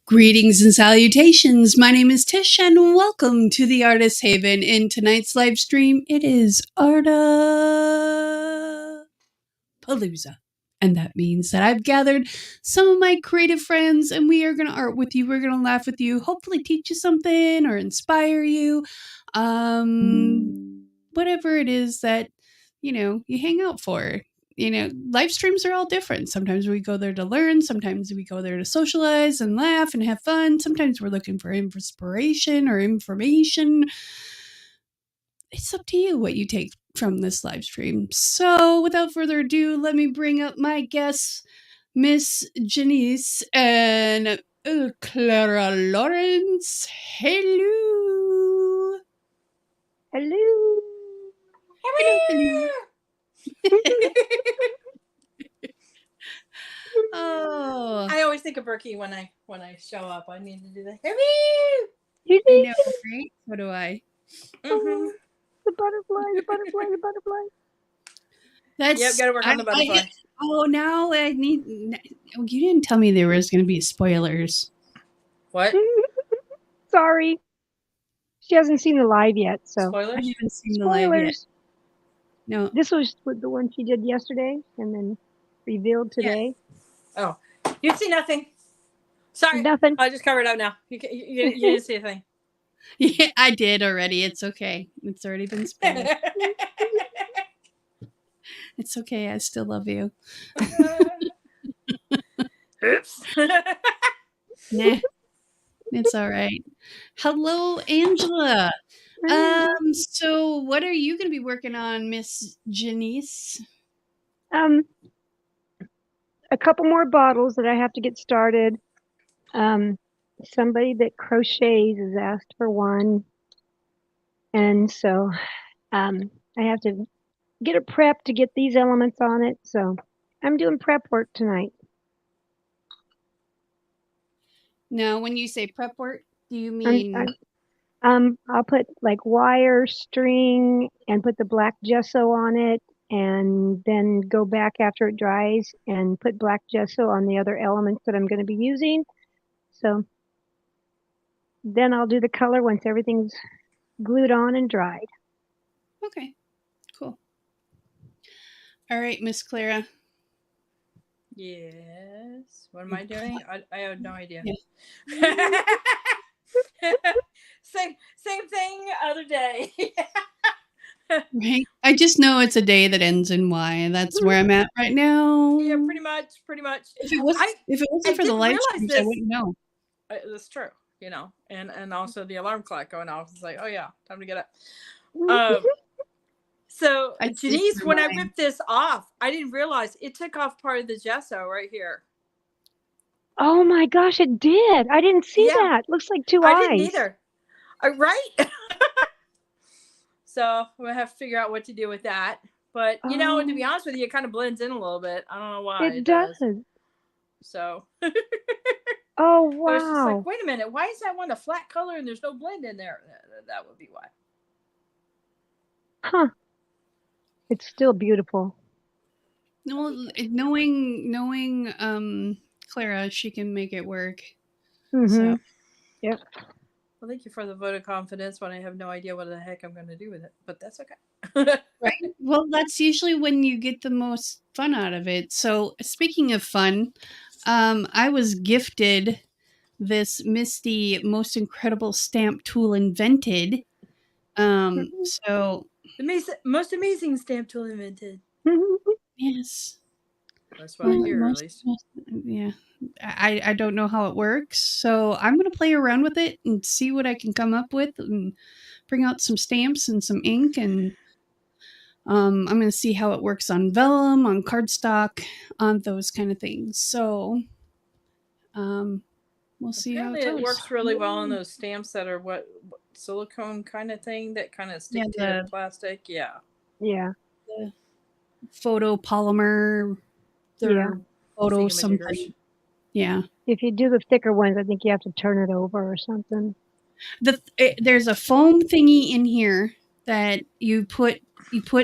Greetings and salutations. My name is Tish and welcome to the Artist Haven. In tonight's live stream, it is Art-a-palooza. And that means that I've gathered some of my creative friends and we are going to art with you. We're going to laugh with you, hopefully teach you something or inspire you. Whatever it is that, you hang out for. Live streams are all different. Sometimes we go there to learn. Sometimes we go there to socialize and laugh and have fun. Sometimes we're looking for inspiration or information. It's up to you what you take from this live stream. So without further ado, let me bring up my guests, Miss Janice and Clara Lawrence. Hello. Hello. Hello. Oh, I always think of Berkey when I show up. I need to do the hello. I know, right? So do I. Mm-hmm. The butterfly. That's Yep, gotta work on the butterfly. Now I need. You didn't tell me there was going to be spoilers. What? Sorry. She hasn't seen the live yet, so. Spoilers? I haven't seen the live yet. No. This was the one she did yesterday and then revealed today. Yeah. Oh, you see nothing. Sorry. Nothing. I just covered it up now. You didn't see a thing. Yeah, I did already. It's okay. It's already been spoiled. It's okay. I still love you. Oops. Nah, it's all right. Hello, Angela. So what are you going to be working on, Miss Janice? A couple more bottles that I have to get started. Somebody that crochets has asked for one. And so I have to get a prep to get these elements on it. So I'm doing prep work tonight. Now, when you say prep work, do you mean... I'll put like wire, string, and put the black gesso on it, and then go back after it dries and put black gesso on the other elements that I'm going to be using. So then I'll do the color once everything's glued on and dried. Okay, cool. All right, Miss Clara. Yes. What am I doing? I have no idea. Yeah. Same thing, other day. Right. I just know it's a day that ends in Y, and that's where I'm at right now. Yeah, pretty much. If it wasn't for the live streams, I wouldn't know. That's true, and also the alarm clock going off. It's like, oh yeah, time to get up. So Janice, when I ripped this off, I didn't realize it took off part of the gesso right here. Oh my gosh, it did. I didn't see that. Looks like two eyes. I didn't either. Right? So we'll have to figure out what to do with that. But, to be honest with you, it kind of blends in a little bit. I don't know why. It does. So. Oh, wow. I was just like, wait a minute. Why is that one a flat color and there's no blend in there? That would be why. Huh. It's still beautiful. No, knowing Clara, she can make it work. Mm-hmm. So. Yep. Well, thank you for the vote of confidence when I have no idea what the heck I'm going to do with it, but that's okay. Right. Well, that's usually when you get the most fun out of it. So speaking of fun, I was gifted this Misty most incredible stamp tool invented. So the most amazing stamp tool invented. Yes. That's what I hear, at least. Yeah. I don't know how it works, so I'm going to play around with it and see what I can come up with and bring out some stamps and some ink, and I'm going to see how it works on vellum, on cardstock, on those kind of things. So we'll see how it goes. It works really well on those stamps that are what silicone kind of thing that kind of stick to the plastic. Yeah. Yeah. The photopolymer. Photo something. Yeah. If you do the thicker ones, I think you have to turn it over or something. There's a foam thingy in here that you put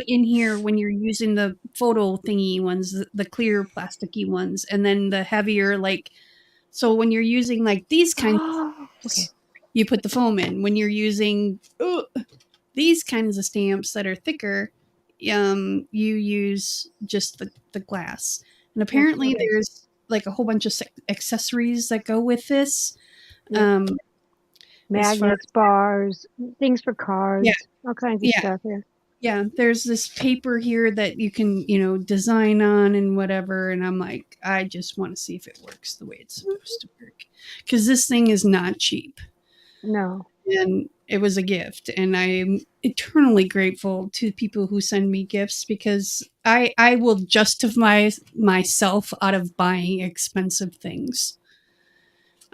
in here when you're using the photo thingy ones, the clear plasticky ones, and then the heavier like So when you're using like these kinds, Okay. you put the foam in. When you're using these kinds of stamps that are thicker, you use just the glass. And apparently Okay. there's like a whole bunch of accessories that go with this. Yep. Magnets, bars, things for cards, all kinds of stuff here. Yeah, there's this paper here that you can, design on and whatever. And I'm like, I just want to see if it works the way it's supposed to work. Because this thing is not cheap. No. And it was a gift. And I'm eternally grateful to people who send me gifts because I will justify myself out of buying expensive things.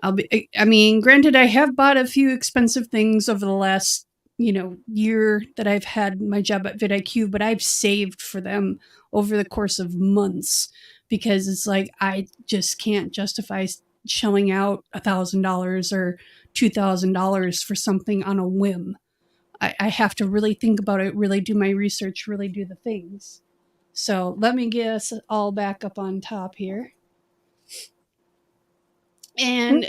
Granted, I have bought a few expensive things over the last, year that I've had my job at vidIQ, but I've saved for them over the course of months because it's like, I just can't justify shelling out $1,000 or $2,000 for something on a whim. I have to really think about it, really do my research, really do the things. So let me get us all back up on top here. And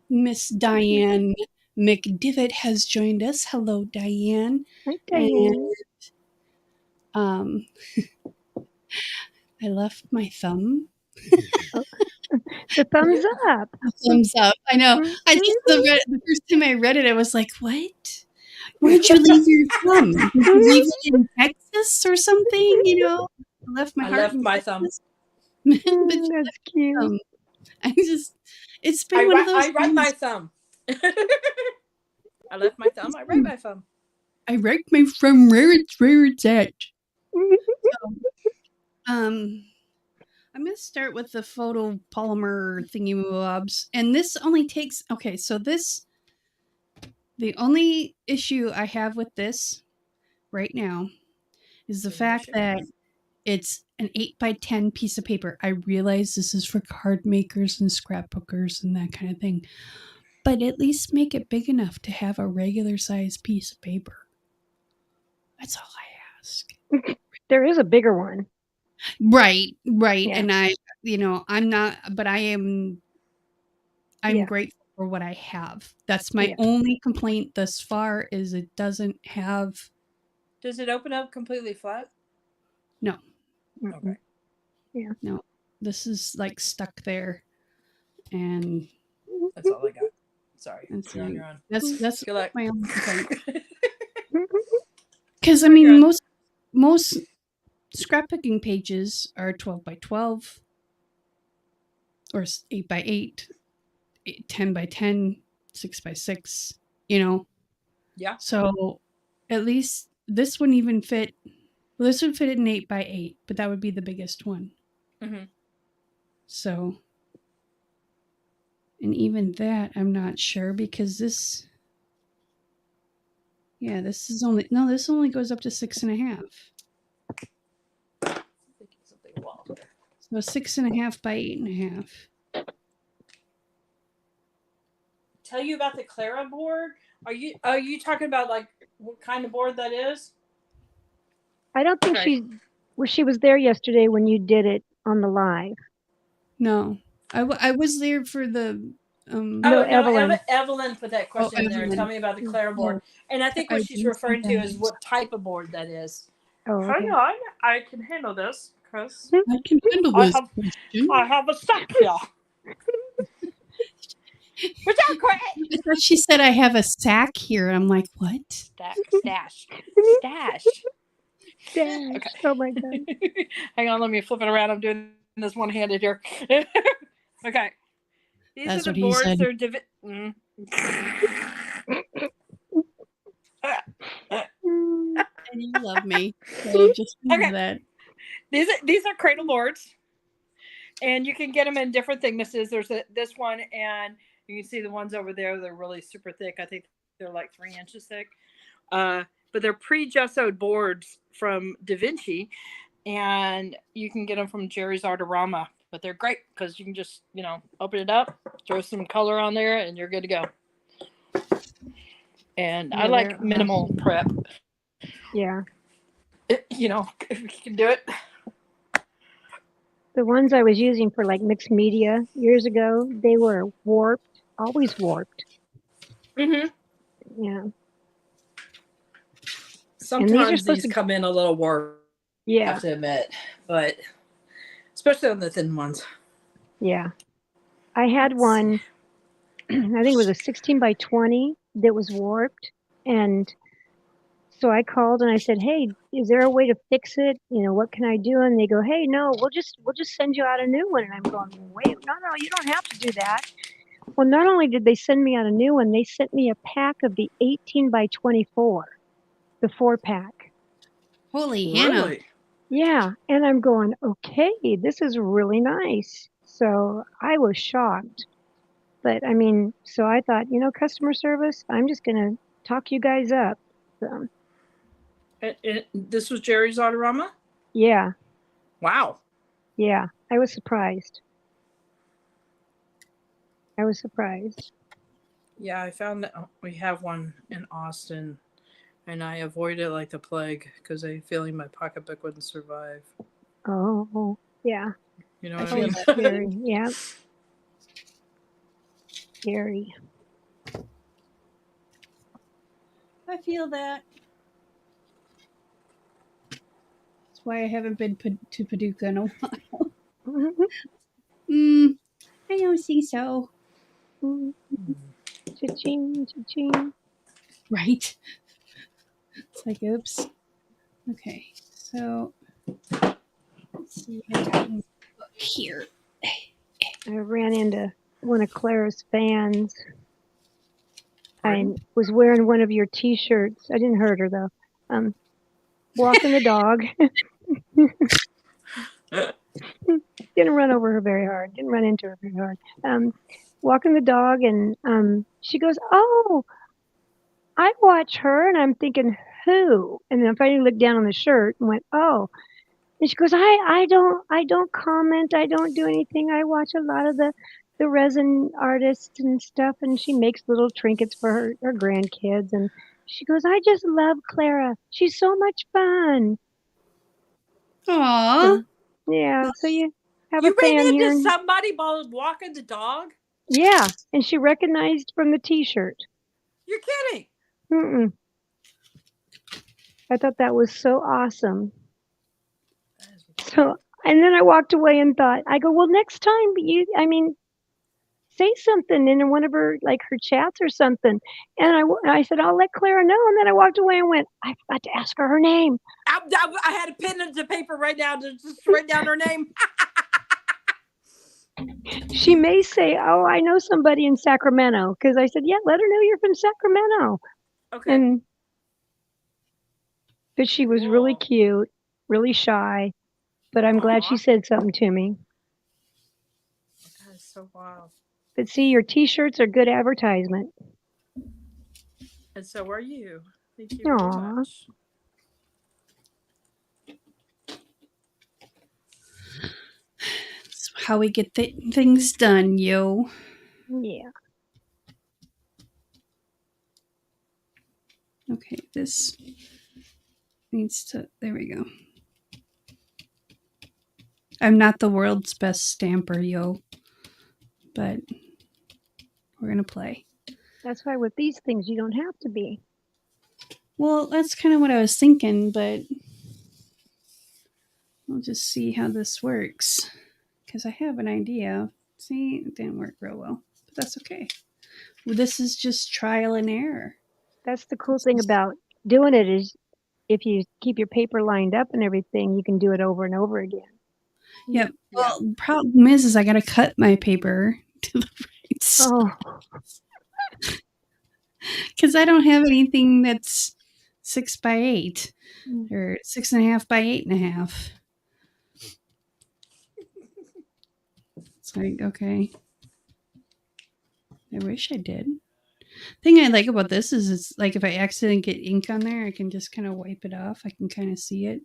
Miss Diane McDivitt has joined us. Hello, Diane. Hi, Diane. And I left my thumb. The thumbs up. Thumbs up. I know. I just the first time I read it, I was like, "What? Where'd you leave your thumb? Did you leave it in Texas or something? I left my heart. I left my thumb. That's cute. It's been one of those. I write my thumb. I left my thumb. I write my thumb. I write my thumb where it's at. I'm going to start with the photopolymer thingy-mabobs. And this only takes... Okay, so the only issue I have with this right now is the fact that it's an 8x10 piece of paper. I realize this is for card makers and scrapbookers and that kind of thing. But at least make it big enough to have a regular size piece of paper. That's all I ask. There is a bigger one. Right. Yeah. And I'm grateful for what I have. That's my only complaint thus far is it doesn't have. Does it open up completely flat? No. Okay. Yeah. No. This is like stuck there. And that's all I got. Sorry. You're on. That's my only complaint. Because most scrapbooking pages are 12x12 or 8x8, 10x10, 6x6, Yeah. So at least this wouldn't even fit. Well, this would fit in 8x8, but that would be the biggest one. Mm-hmm. So, and even that, I'm not sure because this only goes up to 6.5. So 6.5 by 8.5. Tell you about the Clara board? Are you talking about like what kind of board that is? I don't think she was there yesterday when you did it on the live. No, I was there for the. Evelyn. Evelyn put that question in there. Tell me about the Clara board. And I think what she's referring to is what type of board that is. Oh, okay. Hang on, I can handle this because I can handle this. I have a sack here. What's that, Craig? I thought she said I have a sack here. I'm like, what? Stash. Okay. Oh my god. Hang on, let me flip it around. I'm doing this one-handed here. Okay. These are the boards. They're and you love me. So just remember that. These are cradle boards. And you can get them in different thicknesses. There's this one, and you can see the ones over there. They're really super thick. I think they're like 3 inches thick. But they're pre-gessoed boards from Da Vinci, and you can get them from Jerry's Artorama. But they're great because you can just, open it up, throw some color on there, and you're good to go. And I like minimal prep. Yeah. If you can do it. The ones I was using for like mixed media years ago, they were warped, always warped. Mm-hmm. Yeah. Sometimes supposed these to, come in a little warped, I yeah, have to admit, but especially on the thin ones. yeah. I had Let's see. one, I think it was a 16 by 20 that was warped. And so I called and I said, "Hey, is there a way to fix it? You know, what can I do?" And they go, "Hey, no, we'll just send you out a new one." And I'm going, "Wait, no, you don't have to do that." Well, not only did they send me out a new one, they sent me a pack of the 18 by 24, the 4-pack. Holy Hannah. Really? Yeah, and I'm going, "Okay, this is really nice." So I was shocked. But I mean, so I thought, customer service, I'm just going to talk you guys up. So, This was Jerry's Autorama? yeah, Wow. yeah, I was surprised. I was surprised. Yeah, I found that we have one in Austin, and I avoided it like the plague because I feeling my pocketbook wouldn't survive. Oh, yeah, You know I what I feel mean? that, Gary. Yeah, Gary. I feel that. That's why I haven't been to Paducah in a while. I don't think so. Cha-ching, cha-ching. Right? It's like, oops. Okay, so let's see. I got my book here. I ran into one of Clara's fans. Pardon? I was wearing one of your T-shirts. I didn't hurt her though. Walking the dog. Didn't run over her very hard. Didn't run into her very hard. Walking the dog, and she goes, "Oh, I watch her," and I'm thinking, "Who?" And then I finally looked down on the shirt and went, "Oh." And she goes, I don't comment. I don't do anything. I watch a lot of the resin artists and stuff, and she makes little trinkets for her grandkids. And she goes, I just love Clara. She's so much fun. Aww. So, yeah. So you have a You ran fan here. into somebody while walking the dog? Yeah, and she recognized from the T-shirt. You're kidding. Mm-mm. I thought that was so awesome. So, and then I walked away and thought, I go, well, next time say something in one of her her chats or something. And I said, I'll let Clara know. And then I walked away and went, I forgot to ask her name. I had a pen to paper right now to just write down her name. She may say, oh, I know somebody in Sacramento. Because I said, yeah, let her know you're from Sacramento. Okay. But she was really cute, really shy. But I'm glad she said something to me. That is so wild. But see, your T-shirts are good advertisement. And so are you. Thank you very much. That's how we get things done, yo. Yeah. Okay, this needs to. There we go. I'm not the world's best stamper, yo. But we're going to play. That's why with these things, you don't have to be. Well, that's kind of what I was thinking, but we'll just see how this works. Because I have an idea. See, it didn't work real well. But that's okay. Well, this is just trial and error. That's the cool thing about doing it is if you keep your paper lined up and everything, you can do it over and over again. Yep. Well, the problem is I got to cut my paper to the right size. Oh. Because I don't have anything that's 6 by 8 or 6.5 by 8.5. It's like, okay. I wish I did. Thing I like about this is it's like if I accidentally get ink on there, I can just kind of wipe it off. I can kind of see it.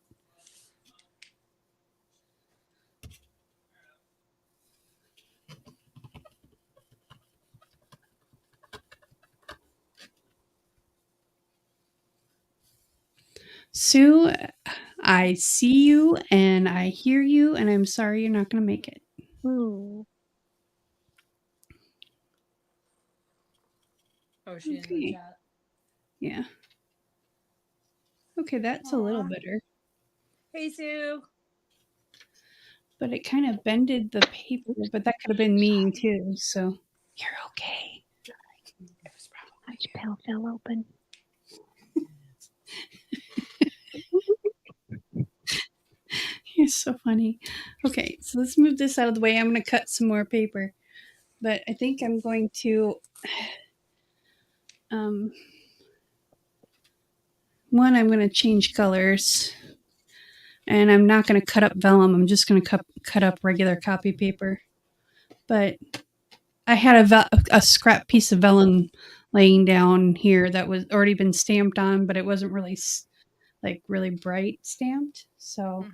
Sue, I see you and I hear you, and I'm sorry you're not going to make it. Hmm. Oh, she's in the Okay. chat. Yeah. Okay, that's a little Aw. better. Hey, Sue. But it kind of bended the paper, but that could have been me too. So you're okay. It was probably Which pill fell open? You're so funny. Okay, so let's move this out of the way. I'm going to cut some more paper, but I think I'm going to. One, I'm going to change colors, and I'm not going to cut up vellum. I'm just going to cut up regular copy paper. But I had a scrap piece of vellum laying down here that was already been stamped on, but it wasn't really like really bright stamped. So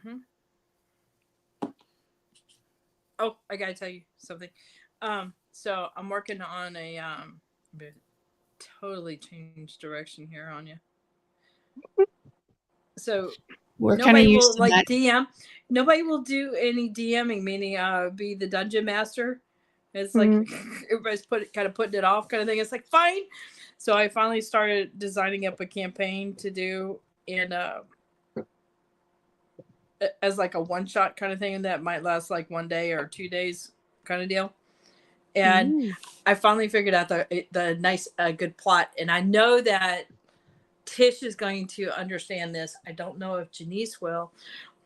Oh, I gotta tell you something. So I'm working on a totally changed direction here on you. So we're kind of nobody used will to like that. DM. Nobody will do any DMing, meaning be the dungeon master. It's like everybody's putting it off kind of thing. It's like fine. So I finally started designing up a campaign to do in as like a one shot kind of thing that might last like 1 day or 2 days kind of deal. And I finally figured out the nice good plot, and I know that Tish is going to understand this. I don't know if Janice will,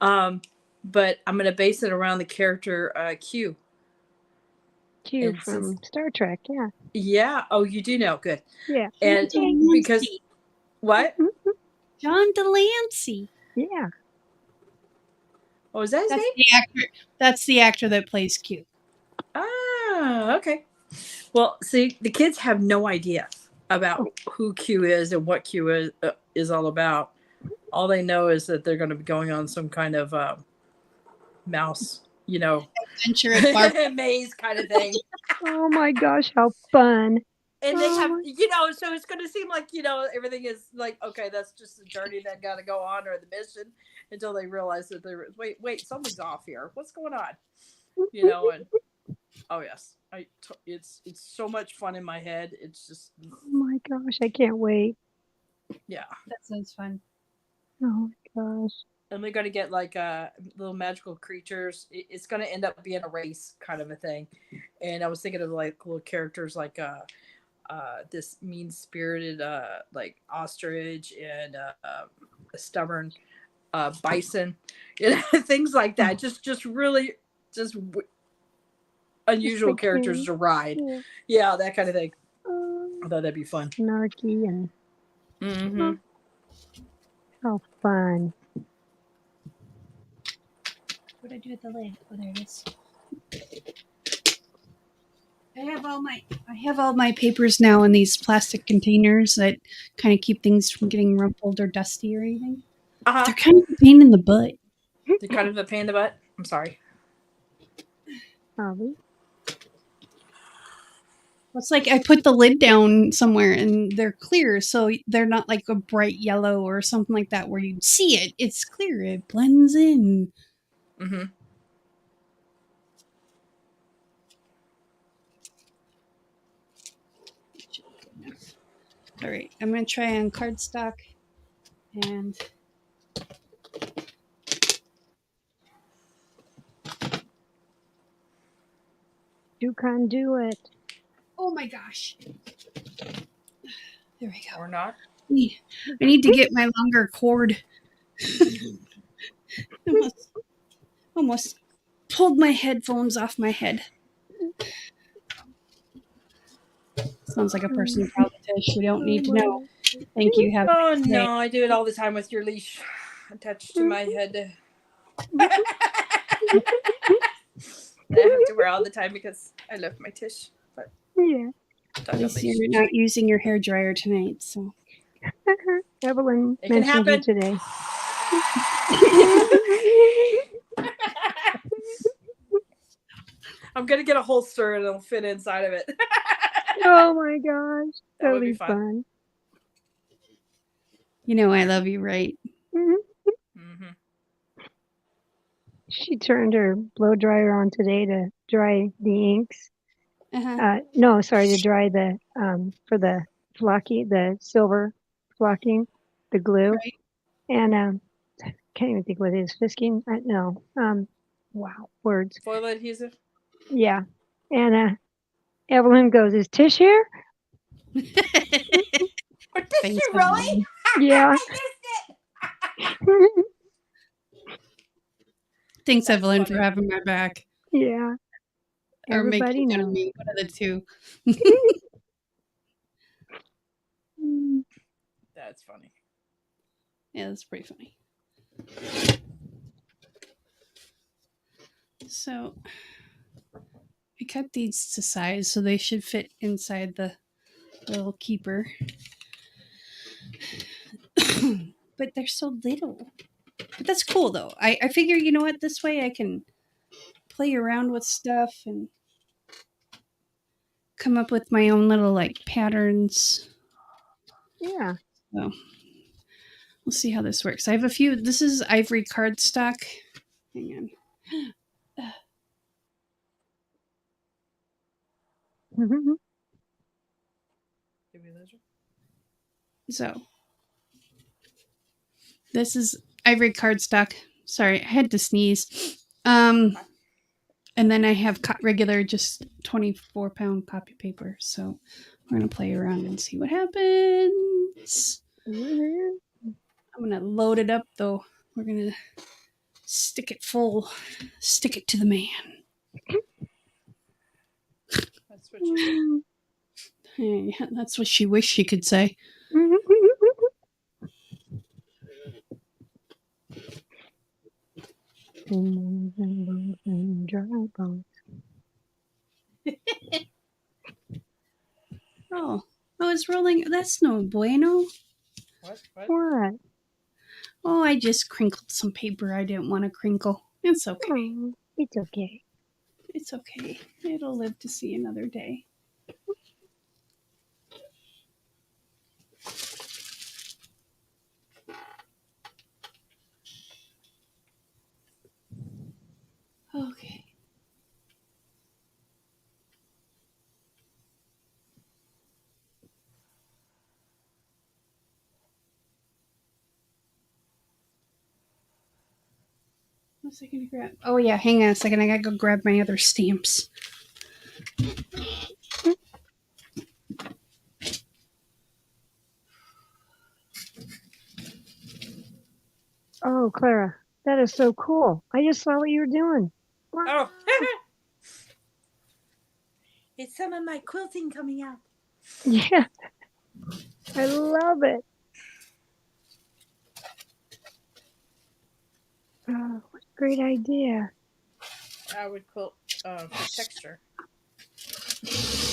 but I'm going to base it around the character Q. Q And from Star Trek, yeah. Yeah. Oh, you do know. Good. Yeah. And because what? John Delancey. Yeah. Oh, is that his name? The actor. That's the actor that plays Q. Ah, okay. Well, see, the kids have no idea about who Q is and what Q is all about. All they know is that they're going to be going on some kind of mouse, adventure at maze kind of thing. Oh my gosh, how fun. And they have, so it's going to seem like, everything is like, okay, that's just the journey that got to go on or the mission until they realize that they're, wait, something's off here. What's going on? And oh yes, it's so much fun in my head. It's just, oh my gosh, I can't wait. Yeah. That sounds fun. Oh my gosh. And we're going to get like little magical creatures. It's going to end up being a race kind of a thing. And I was thinking of like little characters like this mean-spirited like ostrich and a stubborn bison, things like that. Just really unusual characters to ride. Yeah, that kind of thing. I thought that'd be fun. Snarky and how fun. What did I do with the lid? Oh, there it is. I have all my papers now in these plastic containers that kind of keep things from getting rumpled or dusty or anything. They're kind of a pain in the butt. They're kind of a pain in the butt. I'm sorry. Probably. It's like I put the lid down somewhere and they're clear, so they're not like a bright yellow or something like that where you'd see it. It's clear. It blends in. Mm-hmm. All right, I'm going to try on cardstock and You can do it. oh my gosh. There we go. Or not. I need to get my longer cord. Almost pulled my headphones off my head. Sounds like a personal problem, Tish. We don't need to know. Thank you. Have Oh no, I do it all the time with your leash attached to my head. I have to wear all the time because I love my Tish. But yeah. At least you're not using your hair dryer tonight, so. Evelyn it can mentioned you happen today. I'm gonna get a holster and it'll fit inside of it. Oh my gosh, that would be fun. You know I love you, right? Mm-hmm. Mm-hmm. She turned her blow dryer on today to dry the inks. Uh-huh. No, sorry, to dry the for the flocking, the silver flocking, the glue. Right. And can't even think what it is. Fisking? No. Wow, words. Foil adhesive. Yeah. And Evelyn goes, "Is Tish here?" What did Thanks, you really? Evelyn. Yeah. I missed it. Thanks, That's Evelyn, for funny. having my back. Yeah. Or Everybody making fun of knows. me. One of the two. Mm. That's funny. Yeah, that's pretty funny. So I cut these to size so they should fit inside the little keeper. But they're so little. But that's cool though. I figure, you know what, this way I can play around with stuff and come up with my own little like patterns. Yeah. So we'll see how this works. I have a few. This is ivory cardstock. Hang on. Did we lose her? So this is ivory cardstock. Sorry, I had to sneeze. And then I have regular, just 24-pound copy paper. So we're gonna play around and see what happens. I'm gonna load it up though. We're gonna stick it full. Stick it to the man. That's what she said. Hey, that's what she wished she could say. Oh, it's rolling. That's no bueno. What? What? Oh, I just crinkled some paper I didn't want to crinkle. It's okay. Oh, it's okay. It's okay. It'll live to see another day. Okay. What's I gonna grab? Oh yeah, hang on a second. I gotta go grab my other stamps. Oh, Clara, that is so cool. I just saw what you were doing. Oh. It's some of my quilting coming out. Yeah. I love it. Oh, what a great idea. I would quilt for texture.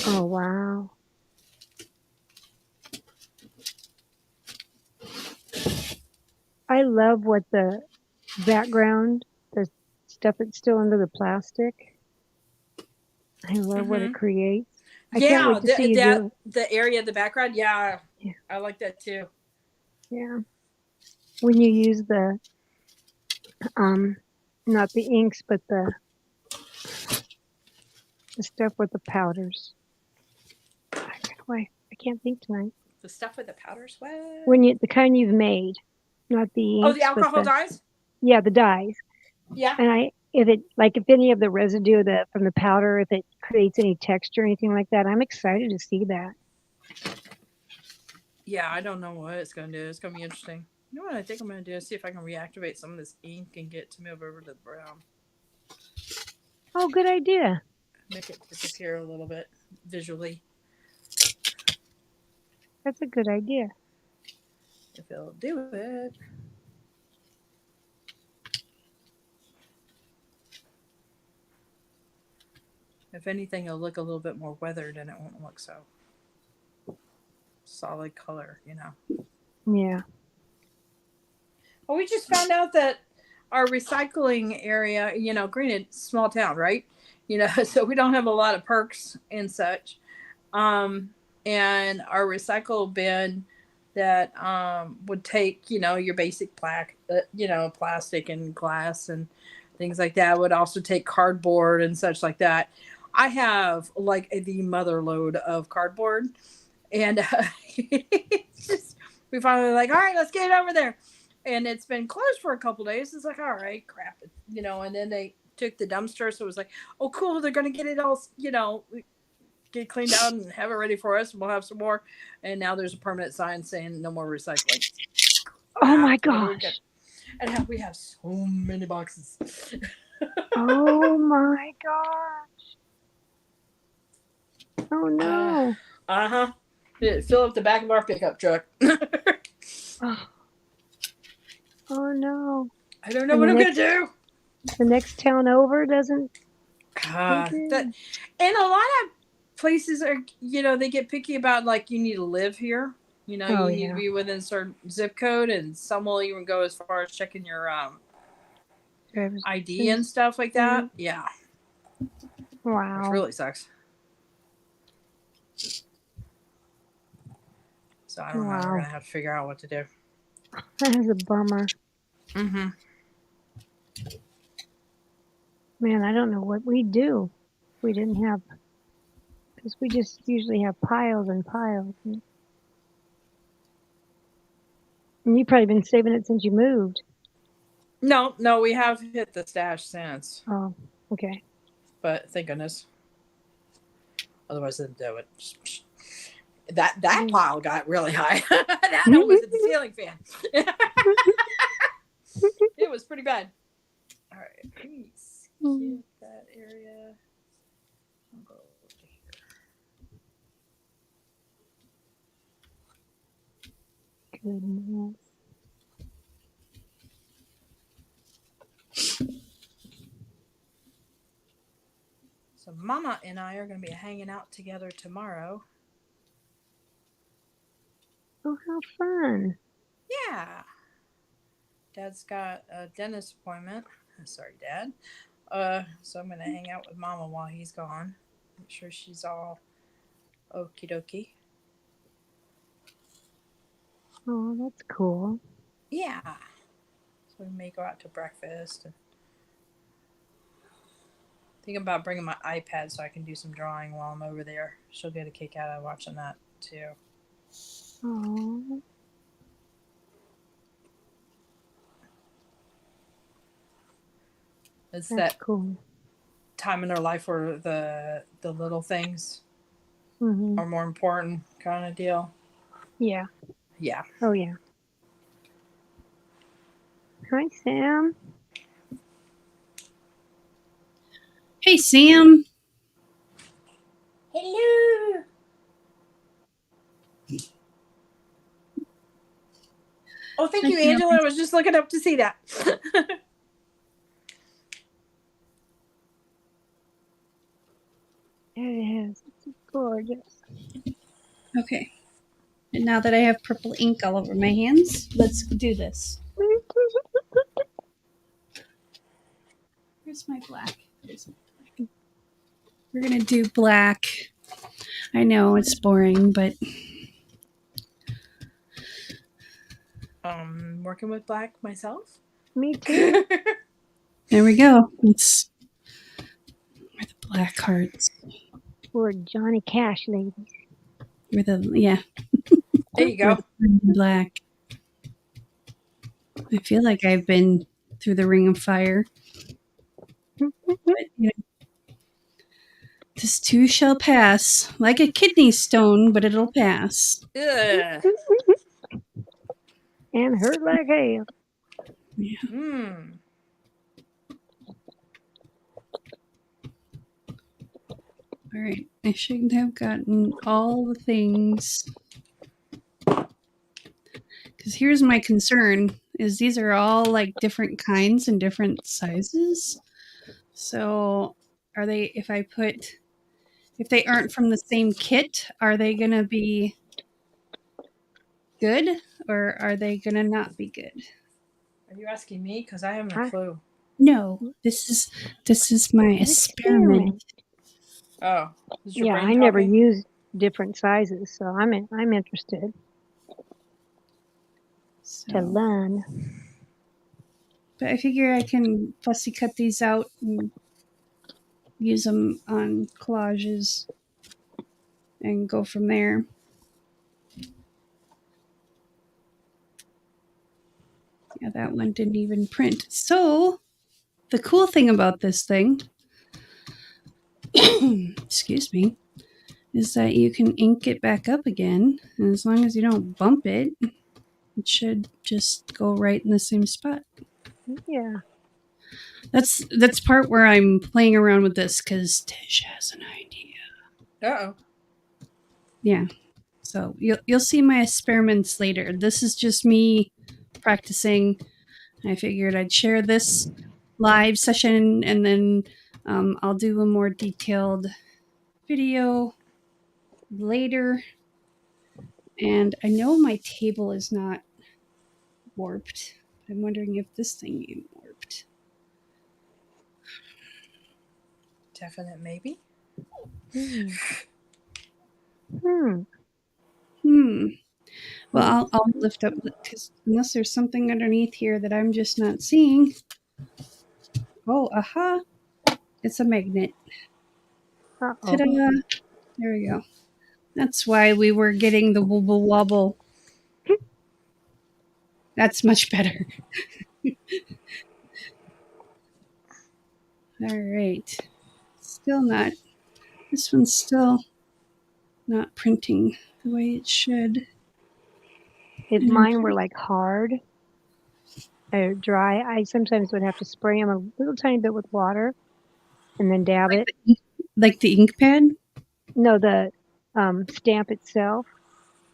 Oh, wow. I love what the background, the stuff that's still under the plastic. I love what it creates. I can't wait to see you do it. The area of the background. Yeah, Yeah. I like that too. Yeah. When you use the, not the inks, but the stuff with the powders. I can't think tonight. The stuff with the powders. What? When the kind you've made, not the inks. Oh, the alcohol dyes. Yeah, the dyes. Yeah. And if any of the residue from the powder, if it creates any texture or anything like that, I'm excited to see that. Yeah, I don't know what it's going to do. It's going to be interesting. You know what I think I'm going to do is see if I can reactivate some of this ink and get it to move over to the brown. Oh, good idea. Make it disappear a little bit visually. That's a good idea. If it'll do it. If anything, it'll look a little bit more weathered and it won't look so solid color, you know. Yeah. Well, we just found out that our recycling area, you know, granted, small town, right? You know, so we don't have a lot of perks and such. And our recycle bin that would take, you know, your basic plastic and glass and things like that. I would also take cardboard and such like that. I have like the mother load of cardboard, and it's just, we finally like, all right, let's get it over there. And it's been closed for a couple days. It's like, all right, crap, you know. And then they took the dumpster, so it was like, oh, cool, they're gonna get it all, you know, get cleaned out and have it ready for us. We'll have some more. And now there's a permanent sign saying no more recycling. Oh my gosh. And we have so many boxes. Oh my gosh. Oh no. Uh-huh. Fill up the back of our pickup truck. Oh no. I don't know what I'm going to do. The next town over doesn't. And a lot of places are, you know, they get picky about like you need to live here. You know, you need to be within a certain zip code, and some will even go as far as checking your ID and stuff like that. Yeah. Wow. Which really sucks. So I don't know. We're going to have to figure out what to do. That is a bummer. Mm-hmm. Man, I don't know what we'd do if we didn't have, because we just usually have piles and piles. And you've probably been saving it since you moved. No, we have hit the stash since. Oh, okay. But thank goodness. Otherwise, I didn't do it. That pile got really high. That was the ceiling fan. It was pretty bad. All right, please skip that area. I'll go over here. Goodness. So Mama and I are going to be hanging out together tomorrow. Oh, how fun. Yeah. Dad's got a dentist appointment. Sorry, Dad. So I'm going to hang out with Mama while he's gone. Make sure she's all okie dokie. Oh, that's cool. Yeah. So we may go out to breakfast. And thinking about bringing my iPad so I can do some drawing while I'm over there. She'll get a kick out of watching that too. Oh. It's That's that cool. time in their life where the little things are more important kind of deal. Yeah. Yeah. Oh, yeah. Hi, Sam. Hey, Sam. Hello. Oh, thank you, Angela. I was just looking up to see that. It is. It's gorgeous. Okay. And now that I have purple ink all over my hands, let's do this. Where's my black? We're going to do black. I know it's boring, but... Working with black myself. Me too. There we go. It's where the black hearts. We're Johnny Cash ladies. Where the, yeah. There you go. Black. I feel like I've been through the ring of fire. But, you know, this too shall pass. Like a kidney stone, but it'll pass. Ugh. And hurt like hell. Yeah. All right. I should have gotten all the things. Because here's my concern, is these are all like different kinds and different sizes. So are they, if they aren't from the same kit, are they going to be good or are they going to not be good? Are you asking me? Because I haven't a clue. No, this is my experiment. Oh. Yeah, I never used different sizes, so I'm interested to learn. But I figure I can fussy cut these out and use them on collages and go from there. Yeah, that one didn't even print. So the cool thing about this thing, excuse me, is that you can ink it back up again. And as long as you don't bump it, it should just go right in the same spot. Yeah. That's part where I'm playing around with this because Tish has an idea. Uh-oh. Yeah. So you'll see my experiments later. This is just me practicing. I figured I'd share this live session and then I'll do a more detailed video later. And I know my table is not warped. I'm wondering if this thing is warped. Definite maybe. Well, I'll lift up because unless there's something underneath here that I'm just not seeing. Oh, aha! It's a magnet. Uh-oh. Ta-da! There we go. That's why we were getting the wobble wobble. That's much better. All right. Still not. This one's still not printing the way it should. If mine were like hard or dry, I sometimes would have to spray them a little tiny bit with water and then dab it. Like the ink pad? No, the stamp itself,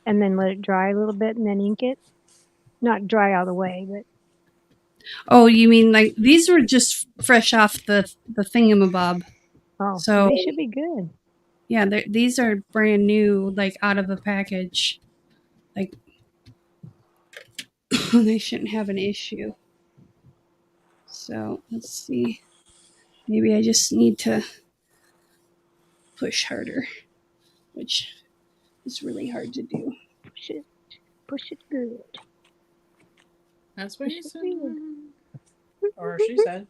and then let it dry a little bit and then ink it. Not dry all the way, but. Oh, you mean like these were just fresh off the thingamabob? Oh, so they should be good. Yeah, these are brand new, like out of the package. Like they shouldn't have an issue. So let's see. Maybe I just need to push harder, which is really hard to do. Push it good. That's what he said. Or she said.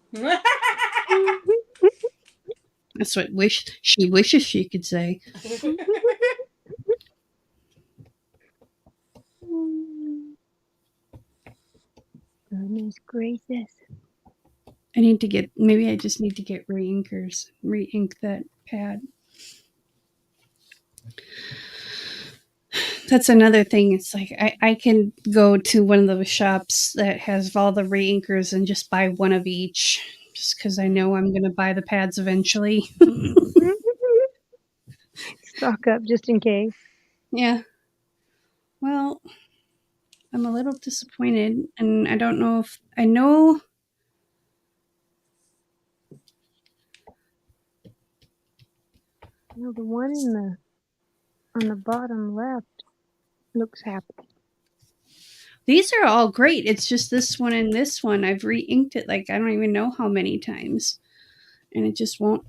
That's what she wishes she could say. Goodness gracious. Maybe I just need to get re-ink that pad. That's another thing. It's like I can go to one of those shops that has all the re-inkers and just buy one of each just because I know I'm going to buy the pads eventually. Stock up just in case. Yeah. Well, I'm a little disappointed, and I don't know if I know. No, the one on the bottom left looks happy. These are all great. It's just this one and this one. I've re-inked it like I don't even know how many times, and it just won't.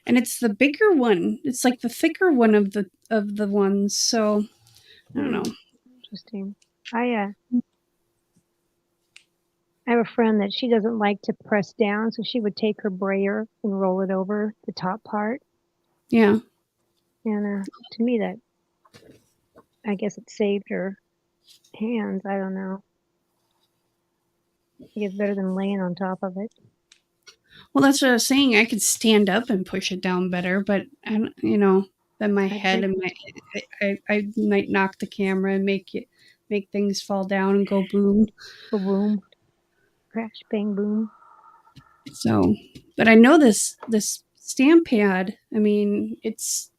And it's the bigger one. It's like the thicker one of the ones. So I don't know. Interesting. I have a friend that she doesn't like to press down, so she would take her brayer and roll it over the top part. Yeah. And to me, that I guess it saved her hands. I don't know. I think it's better than laying on top of it. Well, that's what I was saying. I could stand up and push it down better, but then my head and I might knock the camera and make things fall down and go boom. Boom. Crash, bang, boom. So, but I know this stamp pad. I mean, it's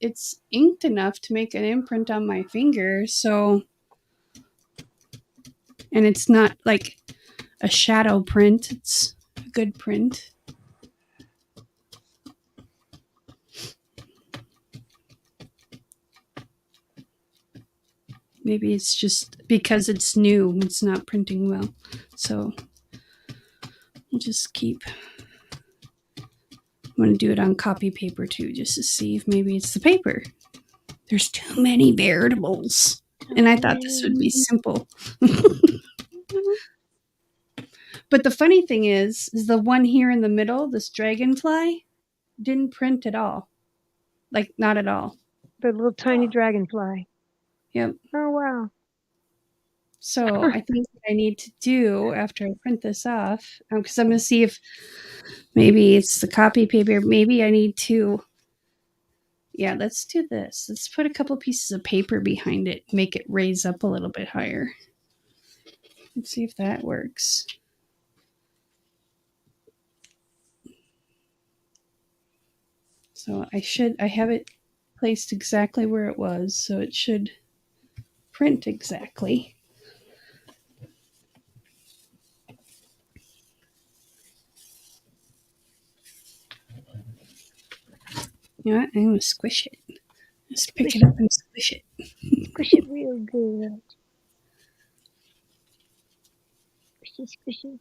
inked enough to make an imprint on my finger. So, and it's not like a shadow print. It's a good print. Maybe it's just because it's new, it's not printing well. So I'll just keep. I'm going to do it on copy paper too, just to see if maybe it's the paper. There's too many variables. And I thought this would be simple. But the funny thing is the one here in the middle, this dragonfly, didn't print at all. Like, not at all. The little tiny dragonfly. Yep. Oh, wow. So I think what I need to do after I print this off, because I'm going to see if maybe it's the copy paper. Maybe I need to, yeah, let's do this. Let's put a couple pieces of paper behind it, make it raise up a little bit higher. Let's see if that works. So I have it placed exactly where it was, so it should print exactly. You know what? I'm going to squish it. Just pick it up and squish it. Squish it real good. Squishy, squishy.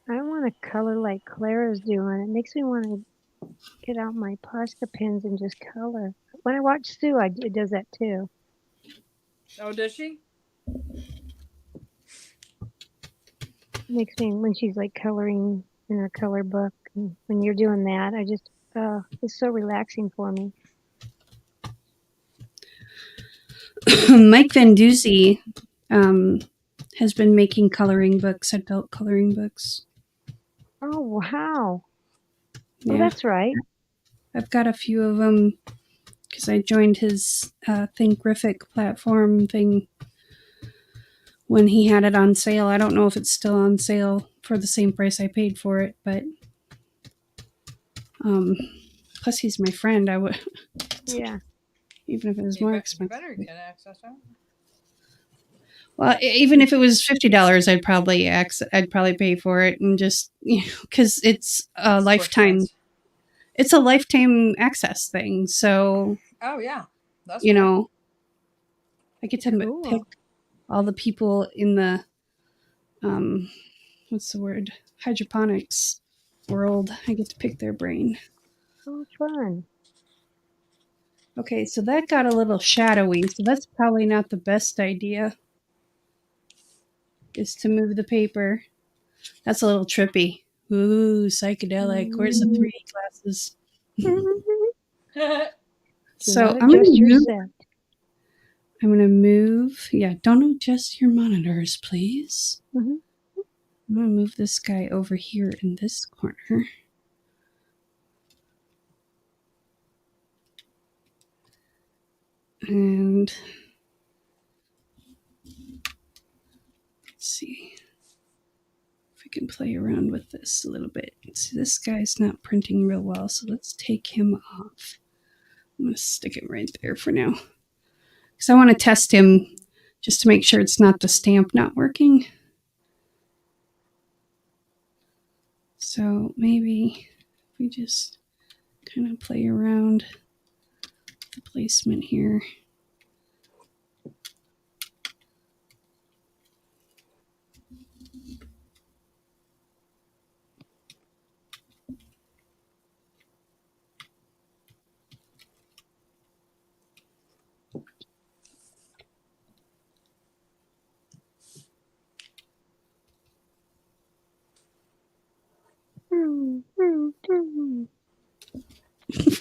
I want to color like Clara's doing. It makes me want to get out my Posca pens and just color. When I watch Sue, it does that too. Oh, does she? It makes me, when she's like coloring in her color book, and when you're doing that, it's so relaxing for me. Mike Van Duzy has been making coloring books, adult coloring books. Oh, wow. Yeah. Oh, that's right. I've got a few of them because I joined his Thinkific platform thing when he had it on sale. I don't know if it's still on sale for the same price I paid for it, but plus he's my friend. I would, yeah, even if it was more expensive. Better get access to it. Well, even if it was $50, I'd probably pay for it and just, because it's a lifetime. It's a lifetime access thing. So, oh yeah, that's cool. I get to pick all the people in the what's the word, hydroponics world. I get to pick their brain. Oh, fun. Okay, so that got a little shadowy, so that's probably not the best idea, is to move the paper. That's a little trippy. Ooh, psychedelic. Where's the 3D glasses? So I'm gonna move. Yeah, don't adjust your monitors, please. Mm-hmm. I'm gonna move this guy over here in this corner. And let's see if we can play around with this a little bit. See, this guy's not printing real well, so let's take him off. I'm going to stick him right there for now, because I want to test him just to make sure it's not the stamp not working. So maybe we just kind of play around the placement here.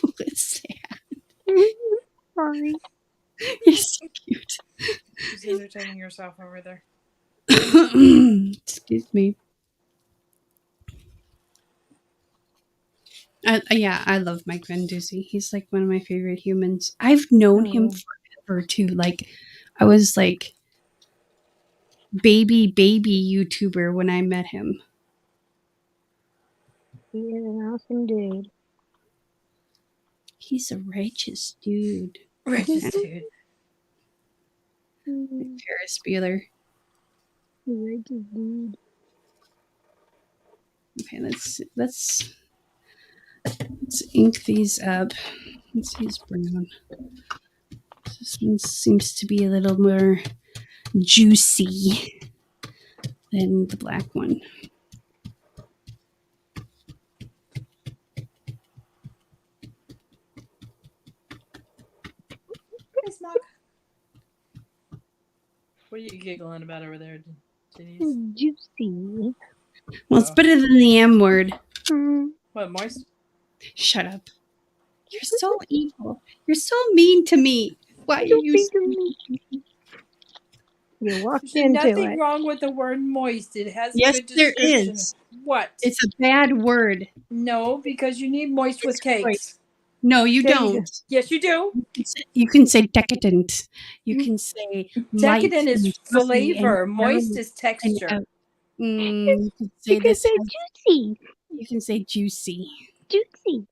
What's that? Sorry. You're so cute. She's entertaining yourself over there. Excuse me. I love Mike Van Duzy. He's like one of my favorite humans. I've known him forever too. Like, I was like baby YouTuber when I met him. He is an awesome dude. He's a righteous dude. Righteous dude. Ferris Bueller. Righteous dude. Okay, let's ink these up. Let's use brown. This one seems to be a little more juicy than the black one. Hey, Smog. What are you giggling about over there, Denise? Juicy. Well, it's better than the M word. What, moist? Shut up. You're so evil. You're so mean to me. Why are you? You walked There's into nothing it. wrong with the word moist. It has a Yes, good there description. is. What? It's a bad word. No, because you need moist with cakes. Great. No, you There you don't. go. Yes, you do. You can say decadent. You can say light. Decadent is and fluffy flavor. and Moist brown is texture. you can say You can this. say juicy. You can say juicy. Juicy.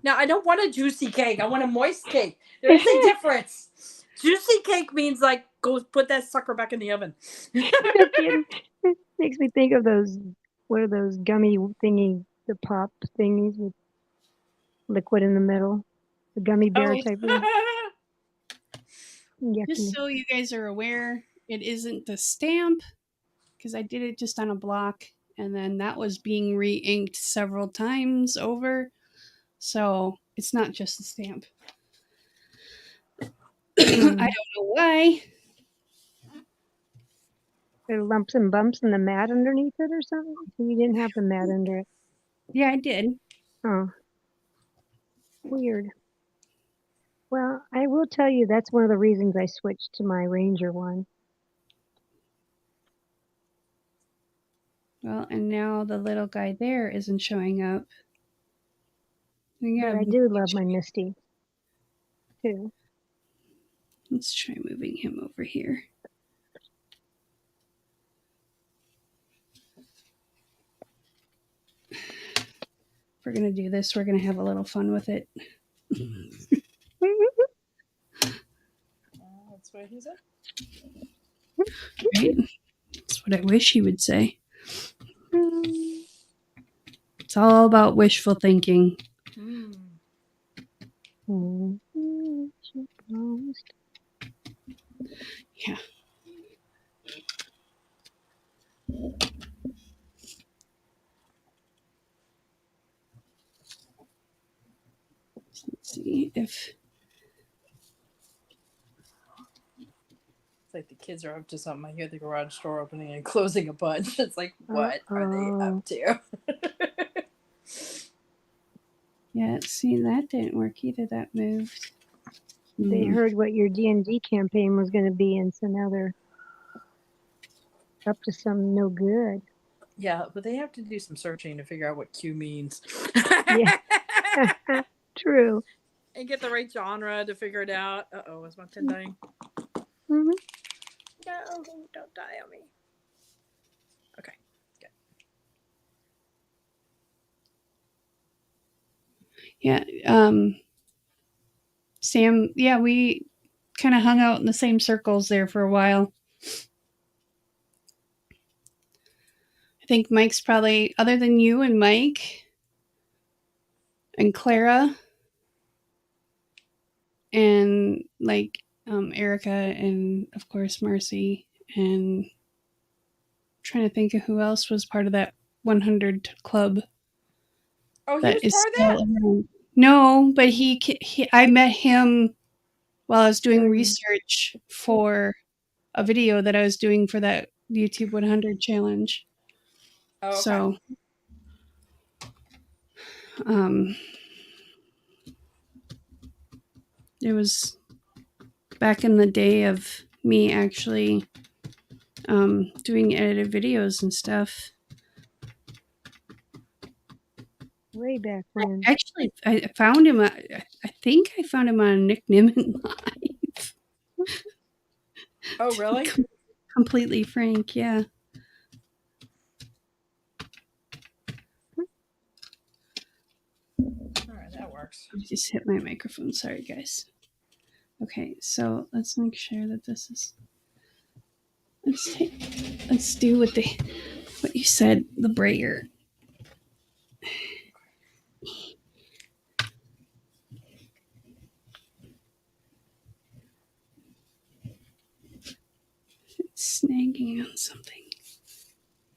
Now, I don't want a juicy cake. I want a moist cake. There is a difference. Juicy cake means like go put that sucker back in the oven. No kidding. Makes me think of those. What are those gummy thingy? The pop thingies with liquid in the middle. The gummy bear type of. Yucky. Just so you guys are aware, it isn't the stamp because I did it just on a block, and then that was being re-inked several times over. So it's not just the stamp. I don't know why. There are lumps and bumps in the mat underneath it or something? So you didn't have the mat under it. Yeah, I did. Oh. Weird. Well, I will tell you that's one of the reasons I switched to my Ranger one. Well, and now the little guy there isn't showing up. But I do love my Misty, too. Let's try moving him over here. If we're going to do this, we're going to have a little fun with it. That's what he said. Right? That's what I wish he would say. It's all about wishful thinking. Yeah. Let's see if... It's like the kids are up to something. I hear the garage door opening and closing a bunch. It's like, what are they up to? Yeah, see, that didn't work either. That moved. They heard what your D&D campaign was going to be, and so now they're up to some no good. Yeah, but they have to do some searching to figure out what Q means. Yeah. True. And get the right genre to figure it out. Uh-oh, is my pen dying? Mm-hmm. No, don't die on me. Okay, good. Yeah, Sam, yeah, we kind of hung out in the same circles there for a while. I think Mike's probably, other than you and Mike and Clara and like Erica and of course Marcy, and I'm trying to think of who else was part of that 100 club. Oh, he was part of that? Around. No, but I met him while I was doing research for a video that I was doing for that YouTube 100 challenge. Oh, okay. So, it was back in the day of me actually doing edited videos and stuff. Way back when. Actually, I found him. I think I found him on Nick Nimmin Live. Oh, really? Completely frank, yeah. All right, that works. I just hit my microphone. Sorry, guys. Okay, so let's make sure that this is. Let's do what you said. The brayer. It's snagging on something.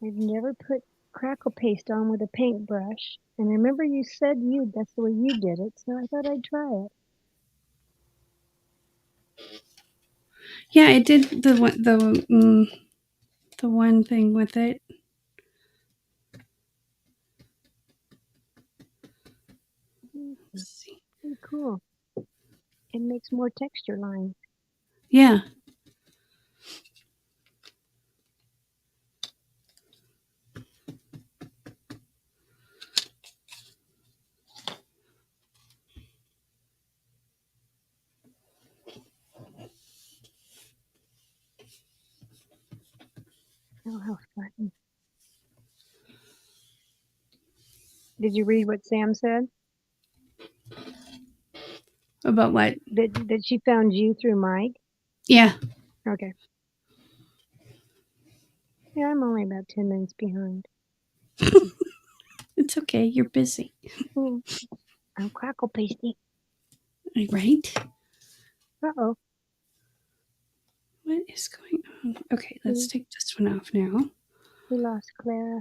I've never put crackle paste on with a paintbrush, and I remember you said that's the way you did it, so I thought I'd try it. Yeah, it did the one thing with it. Let's see. Pretty cool. It makes more texture lines. Yeah. Oh, how fun. Did you read what Sam said? About what? That she found you through Mike? Yeah. Okay. Yeah, I'm only about 10 minutes behind. It's okay. You're busy. I'm crackle pasty. Right? Uh-oh. What is going on? Okay, let's take this one off now. We lost Clara.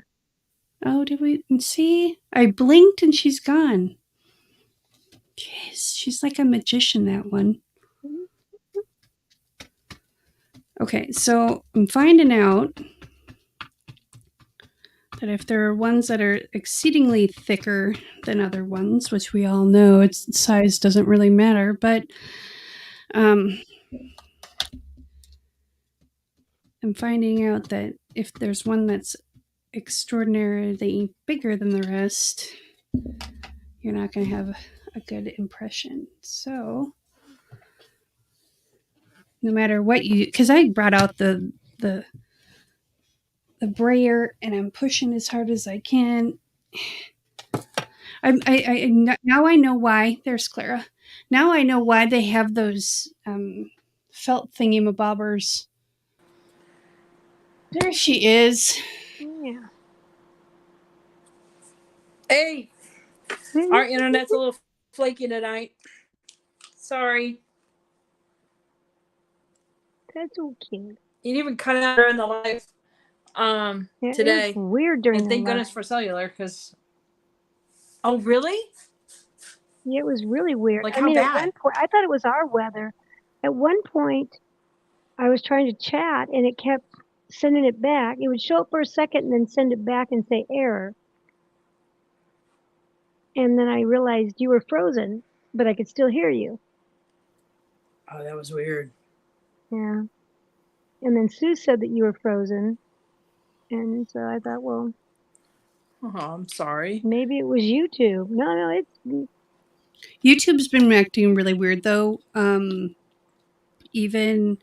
Oh, did we see? I blinked and she's gone. Jeez, she's like a magician, that one. Okay, so I'm finding out that if there are ones that are exceedingly thicker than other ones, which we all know its size doesn't really matter, but I'm finding out that if there's one that's extraordinarily bigger than the rest, you're not going to have a good impression. So no matter what you, because I brought out the brayer and I'm pushing as hard as I can. Now I know why. There's Clara. Now I know why they have those felt thingamabobbers. There she is. Yeah. Hey, our internet's a little flaky tonight. Sorry. That's okay. It even cut out during the live today. It was weird during and thank goodness for cellular, because. Oh, really? Yeah, it was really weird. Like, I how mean, bad? at one point, I thought it was our weather. At one point, I was trying to chat and it kept sending it back. It would show up for a second and then send it back and say error. And then I realized you were frozen, but I could still hear you. Oh, that was weird. Yeah. And then Sue said that you were frozen. And so I thought, well, Oh, I'm sorry. maybe it was YouTube. No, it's YouTube's been acting really weird though. Even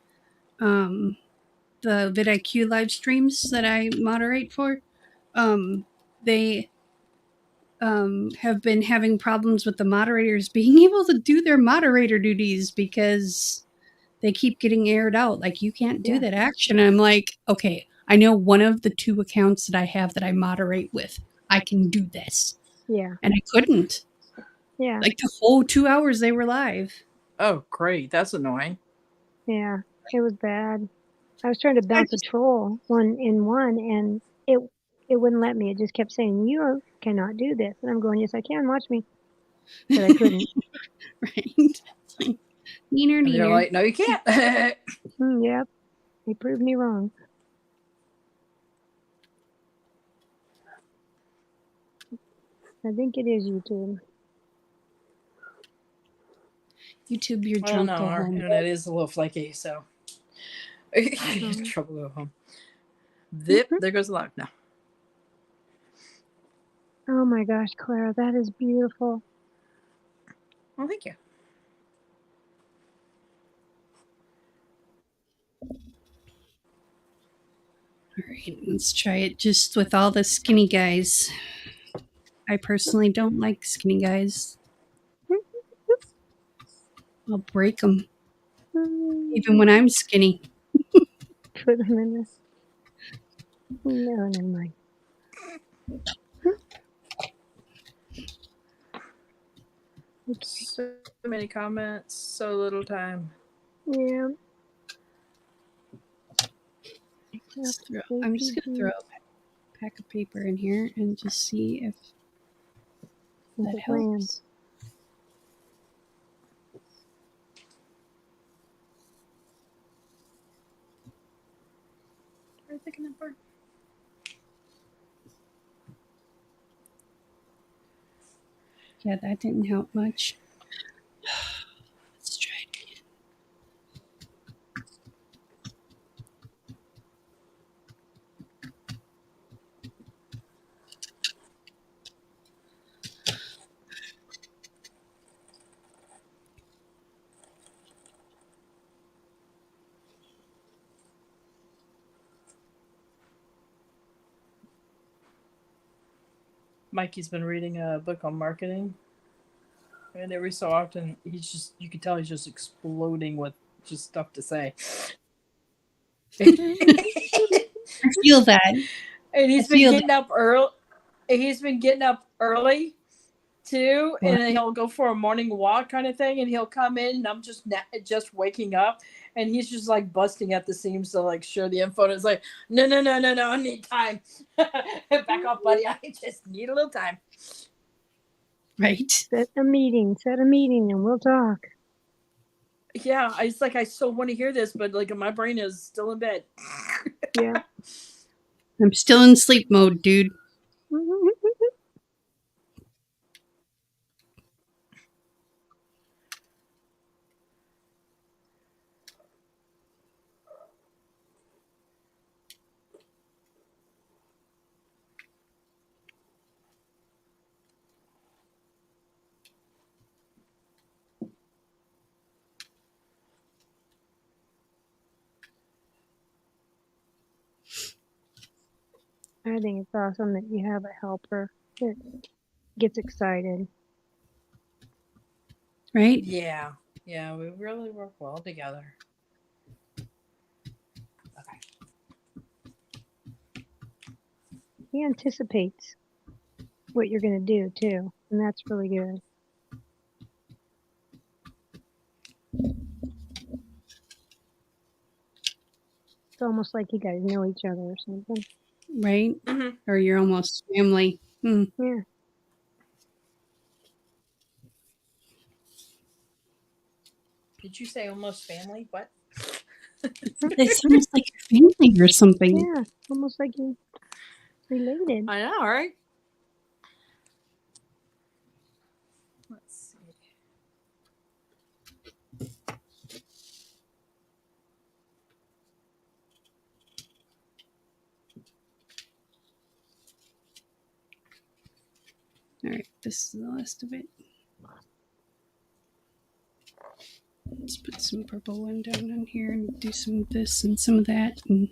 the vidIQ live streams that I moderate for, they have been having problems with the moderators being able to do their moderator duties because they keep getting aired out. Like, you can't do that action. And I'm like, okay, I know one of the 2 accounts that I have that I moderate with, I can do this. Yeah. And I couldn't. Yeah. Like, the whole 2 hours they were live. Oh, great. That's annoying. Yeah. It was bad. I was trying to bounce a troll one and it wouldn't let me. It just kept saying, you cannot do this. And I'm going, yes, I can. Watch me. But I couldn't. Right? Like, neener. Like, no, you can't. Yep. They proved me wrong. I think it is YouTube. YouTube, you're Well, drunk. no, Go our home. internet is a little flaky, so. Trouble, go home. Zip, there goes the live now. Oh my gosh, Clara, that is beautiful. Well, thank you. All right, let's try it just with all the skinny guys. I personally don't like skinny guys. I'll break them. Even when I'm skinny. Put them in this. No, never mind. So many comments, so little time. Yeah. I'm just going to throw a pack of paper in here and just see if that helps. thicken that part? Yeah, that didn't help much. Let's try it again. Mikey's been reading a book on marketing, and every so often you can tell he's just exploding with just stuff to say. I feel that. And he's I been feel getting up early. He's been getting up early too, that. and then he'll go for a morning walk kind of thing, and he'll come in, and I'm just waking up, and he's just like busting at the seams to like share the info. And it's like, no, I need time. Back off, buddy. I just need a little time. Right. Set a meeting, and we'll talk. Yeah, it's like I so want to hear this, but like my brain is still in bed. Yeah. I'm still in sleep mode, dude. I think it's awesome that you have a helper that gets excited. Right? Yeah, we really work well together. He anticipates what you're going to do too, and that's really good. It's almost like you guys know each other or something. Right? Mm-hmm. Or you're almost family. Yeah. Did you say almost family? What? It's almost like your family or something. Yeah, almost like you related. I know, right? Let's see. All right, this is the last of it. Let's put some purple one down on here and do some of this and some of that. And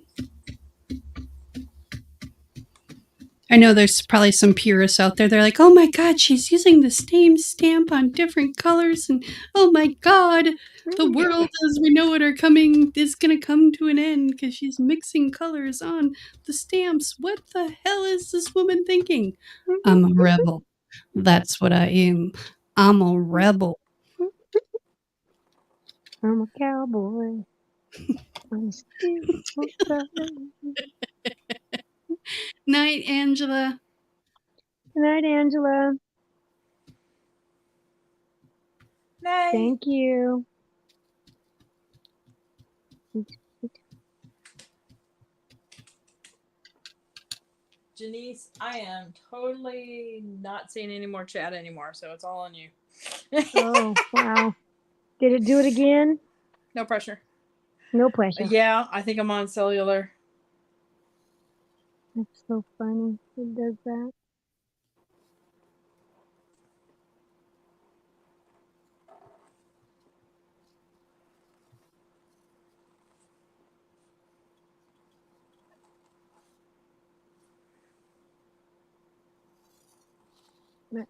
I know there's probably some purists out there. They're like, oh my God, she's using the same stamp on different colors. And oh my God, the world as we know it is going to come to an end because she's mixing colors on the stamps. What the hell is this woman thinking? I'm a rebel. That's what I am. I'm a rebel. I'm a cowboy. I'm still Night, Angela. Good night, Angela. Night. Thank you. Janice, I am totally not seeing any more chat anymore, so it's all on you. Oh, wow. Did it do it again? No pressure. No pressure. Yeah, I think I'm on cellular. That's so funny. It does that.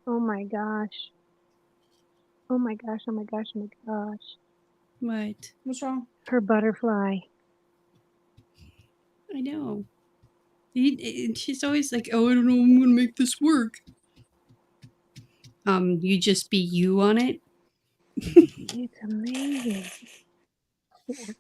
Oh my gosh. Oh my gosh, oh my gosh, oh my gosh. What? What's wrong? Her butterfly. I know. She's always like, oh, I don't know, I'm going to make this work. You just be you on it. It's amazing. Yeah.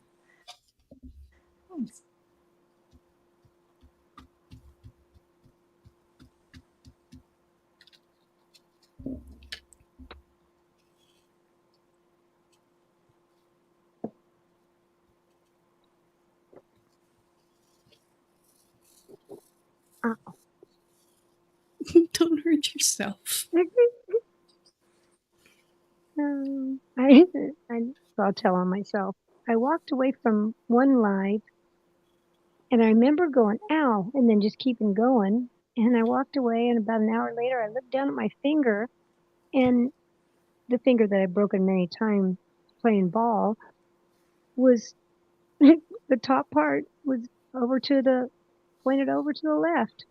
yourself. I'll tell on myself. I walked away from one live and I remember going, ow, and then just keeping going. And I walked away, and about an hour later, I looked down at my finger, and the finger that I've broken many times playing ball was the top part was pointed over to the left.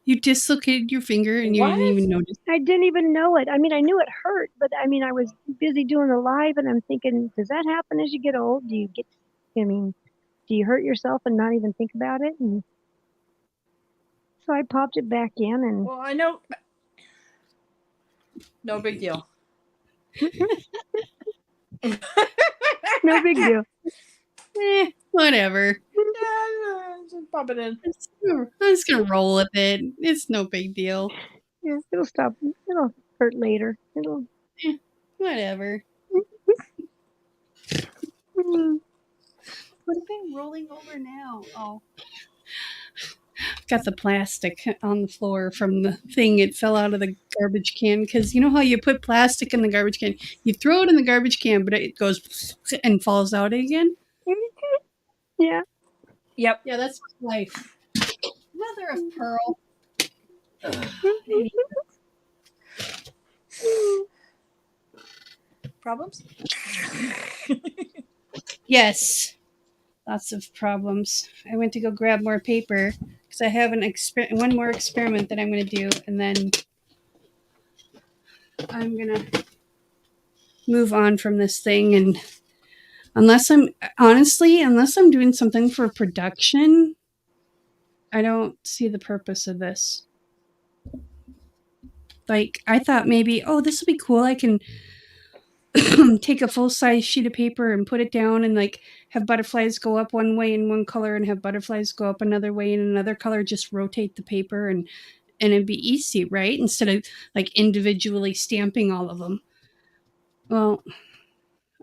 You dislocated your finger and you What? didn't even notice. I didn't even know it. I mean, I knew it hurt, but I mean, I was busy doing the live, and I'm thinking, does that happen as you get old? Do you hurt yourself and not even think about it? And so I popped it back in, and Well, I know. No big deal. no big deal. Whatever. Yeah, just pop it in. I'm just gonna roll with it. It's no big deal. Yeah, it'll stop. It'll hurt later. Whatever. Mm. What am I rolling over now? Oh. Got the plastic on the floor from the thing. It fell out of the garbage can because you know how you put plastic in the garbage can? You throw it in the garbage can, but it goes and falls out again. Yeah. Yep. Yeah, that's life. Mother of pearl. Problems? Yes. Lots of problems. I went to go grab more paper because I have one more experiment that I'm going to do, and then I'm going to move on from this thing. And unless I'm doing something for production, I don't see the purpose of this. Like, I thought maybe, this will be cool. I can take a full-size sheet of paper and put it down and like have butterflies go up one way in one color and have butterflies go up another way in another color. Just rotate the paper and it'd be easy, right? Instead of like individually stamping all of them. Well,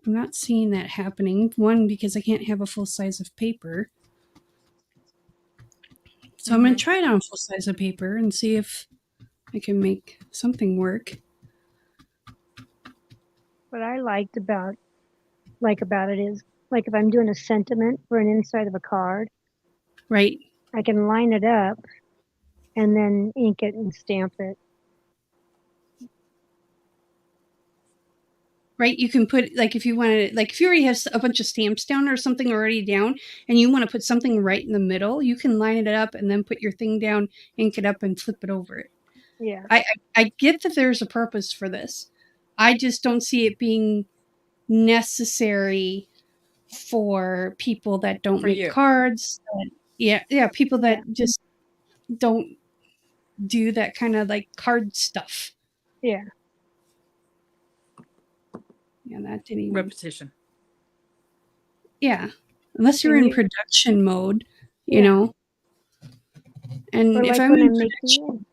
I'm not seeing that happening. One, because I can't have a full size of paper. So I'm going to try it on a full size of paper and see if I can make something work. What I like about it is, like if I'm doing a sentiment for an inside of a card, right? I can line it up and then ink it and stamp it. Right? You can put, like, if you want to, like, if you already have a bunch of stamps down or something already down and you want to put something right in the middle, you can line it up and then put your thing down, ink it up, and flip it over it. Yeah. I get that there's a purpose for this. I just don't see it being necessary for people that don't make cards. People that just don't do that kind of like card stuff. Yeah. Yeah, that didn't even... Repetition. Yeah. Unless you're in production mode, you know. And or if like I'm when in I'm production,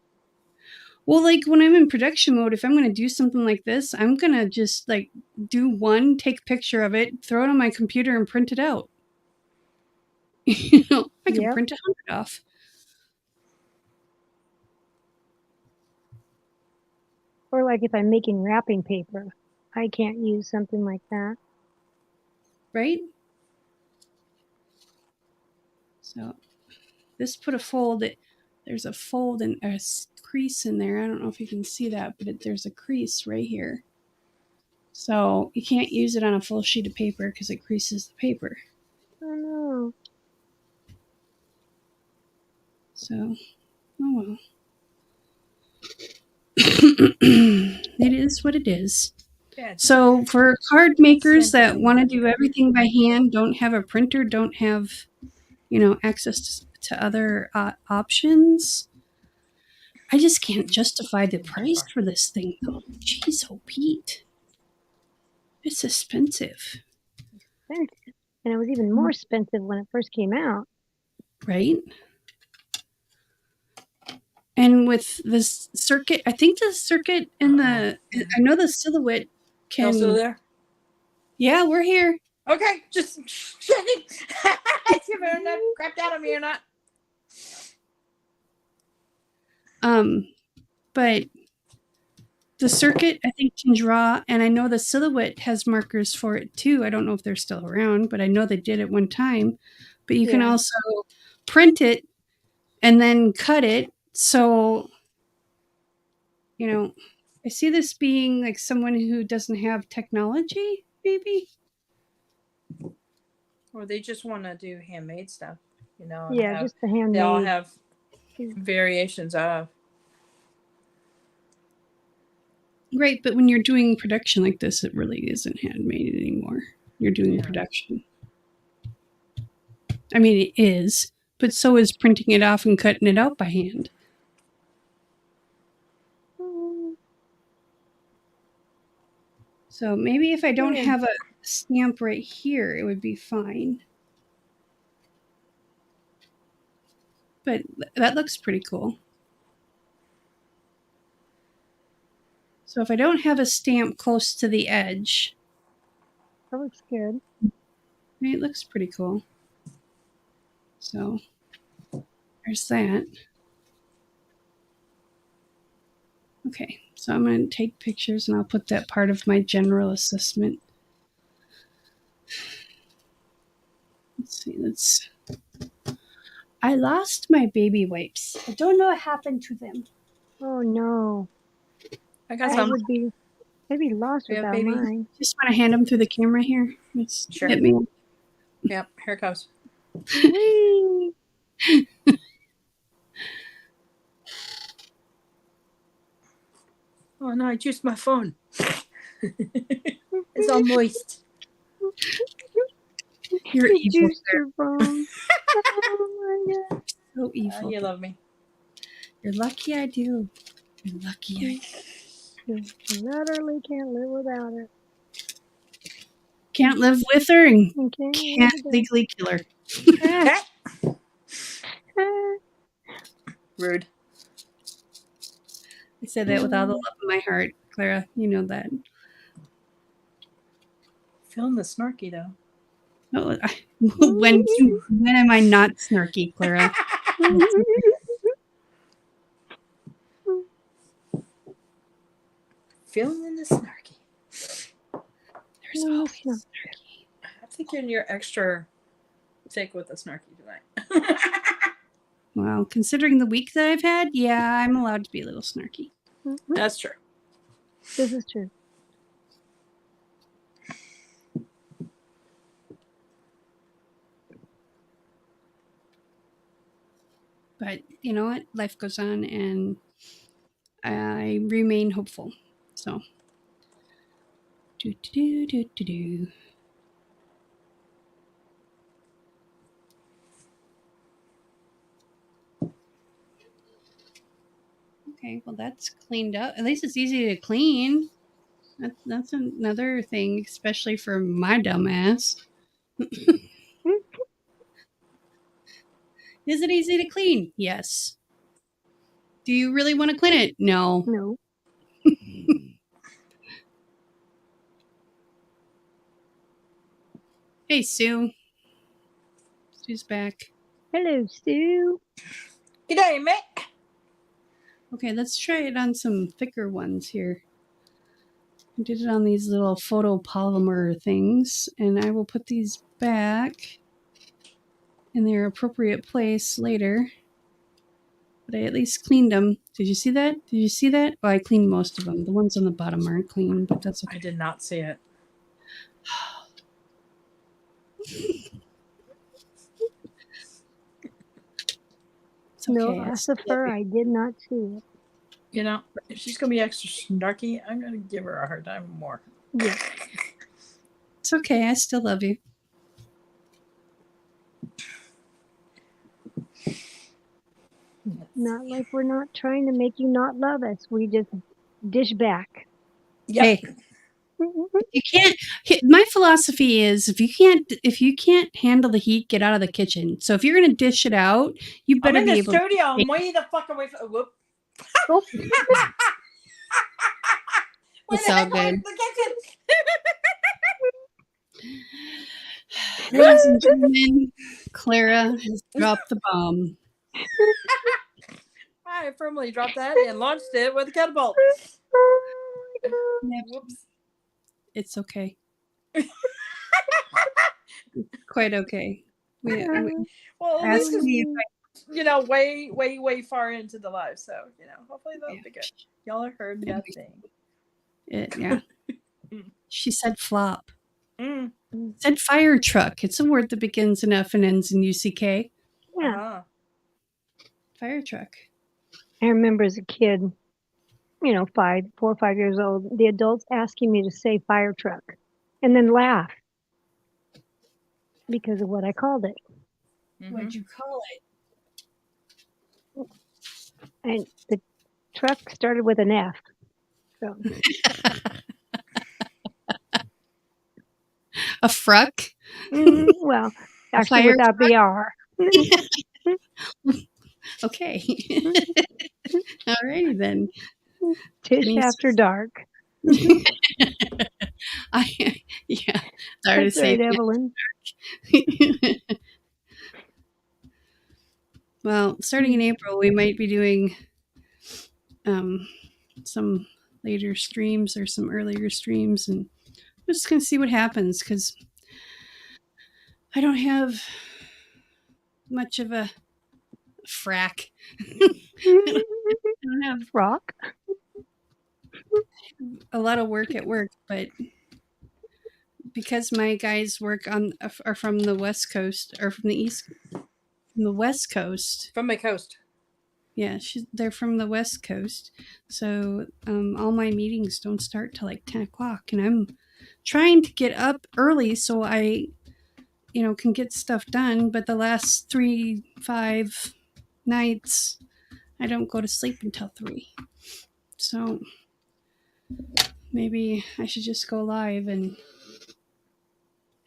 well, like when I'm in production mode, if I'm going to do something like this, I'm going to just like do one, take a picture of it, throw it on my computer and print it out. You know, I can print 100 off. Or like if I'm making wrapping paper, I can't use something like that. Right? So this put a fold. There's a fold and a crease in there. I don't know if you can see that, but there's a crease right here. So you can't use it on a full sheet of paper because it creases the paper. Oh no. So, oh well. It is what it is. So for card makers that want to do everything by hand, don't have a printer, don't have, access to other options, I just can't justify the price for this thing, though. Jeez, oh Pete. It's expensive. And it was even more expensive when it first came out. Right? And with this circuit, I think the circuit and I know the silhouette can... Y'all still there? Yeah, we're here. Okay, just checking. See if I'm not crapped out on me or not. but the circuit, I think, can draw, and I know the Silhouette has markers for it too. I don't know if they're still around, but I know they did at one time. But you can Yeah. also print it and then cut it. So, you know, I see this being like someone who doesn't have technology, maybe. Or they just want to do handmade stuff, you know. And Yeah, just the they all handmade. have variations of. Right, but when you're doing production like this, it really isn't handmade anymore. You're doing Yeah. production. I mean, it is, but so is printing it off and cutting it out by hand. So maybe if I don't have a stamp right here, it would be fine. But that looks pretty cool. So if I don't have a stamp close to the edge, That looks good. I mean, it looks pretty cool. So there's that. Okay, so I'm going to take pictures and I'll put that part of my general assessment. Let's see, I lost my baby wipes. I don't know what happened to them. Oh no. I got I some. would be I'd be lost Yeah, without baby. mine. Just want to hand them through the camera here. Let's Sure. hit me. Yep, here it goes. Whee! Oh no, I juiced my phone. It's all moist. You're You evil. juiced your phone. Oh my god. So evil. You love me. You're lucky I do. You're lucky I do. You literally can't live without it. Can't live with her and You can't legally kill her. Rude. I say that with all the love in my heart, Clara. You know that. Feeling the snarky though. No, when am I not snarky, Clara? Feeling the snarky. There's always snarky. I think you're extra thick with the snarky tonight. Well, considering the week that I've had, yeah, I'm allowed to be a little snarky. That's true. This is true. But you know what? Life goes on and I remain hopeful. So, do. Okay, well, that's cleaned up. At least it's easy to clean. That's another thing, especially for my dumb ass. Is it easy to clean? Yes. Do you really want to clean it? No. No. Hey, Sue. Sue's back. Hello, Sue. G'day, mate. Okay, let's try it on some thicker ones here. I did it on these little photopolymer things, and I will put these back in their appropriate place later. But I at least cleaned them. Did you see that? Did you see that? Well, I cleaned most of them. The ones on the bottom aren't clean, but that's okay. I did not see it. It's okay. No, Asifer, I did not see it. You know, if she's going to be extra snarky, I'm going to give her a hard time more. Yeah. It's okay. I still love you. Not like we're not trying to make you not love us. We just dish back. Yep. Hey, you can't. My philosophy is if you can't handle the heat, get out of the kitchen. So if you're gonna dish it out, you better I'm in be the able. studio. I'm way the fuck away from. Whoop. Oh. It's all good. The kitchen. Ladies and gentlemen, Clara has dropped the bomb. I firmly dropped that and launched it with a catapult. Yep, Whoops. it's okay. Quite okay. We Well, at ask least me it's, way far into the live. So, hopefully that'll be good. Y'all have heard nothing. yeah. She said flop. Mm. Said fire truck. It's a word that begins in F and ends in UCK. Yeah. Uh-huh. Fire truck. I remember as a kid, 4 or 5 years old, the adults asking me to say fire truck and then laugh because of what I called it. What'd you call it? And the truck started with an F. So A fruck? well, actually fire without the R. Okay. Alrighty then. Tish Denise- after dark. Yeah. Sorry to That's say right, Evelyn. Well, starting in April, we might be doing some later streams or some earlier streams, and we're just going to see what happens because I don't have much of a frack. I don't have Rock. a lot of work at work, but because my guys are from the West Coast or from the West Coast. From my coast. Yeah, they're from the West Coast, so all my meetings don't start till like 10 o'clock, and I'm trying to get up early so I, can get stuff done. But the last 5 nights, I don't go to sleep until 3. So maybe I should just go live and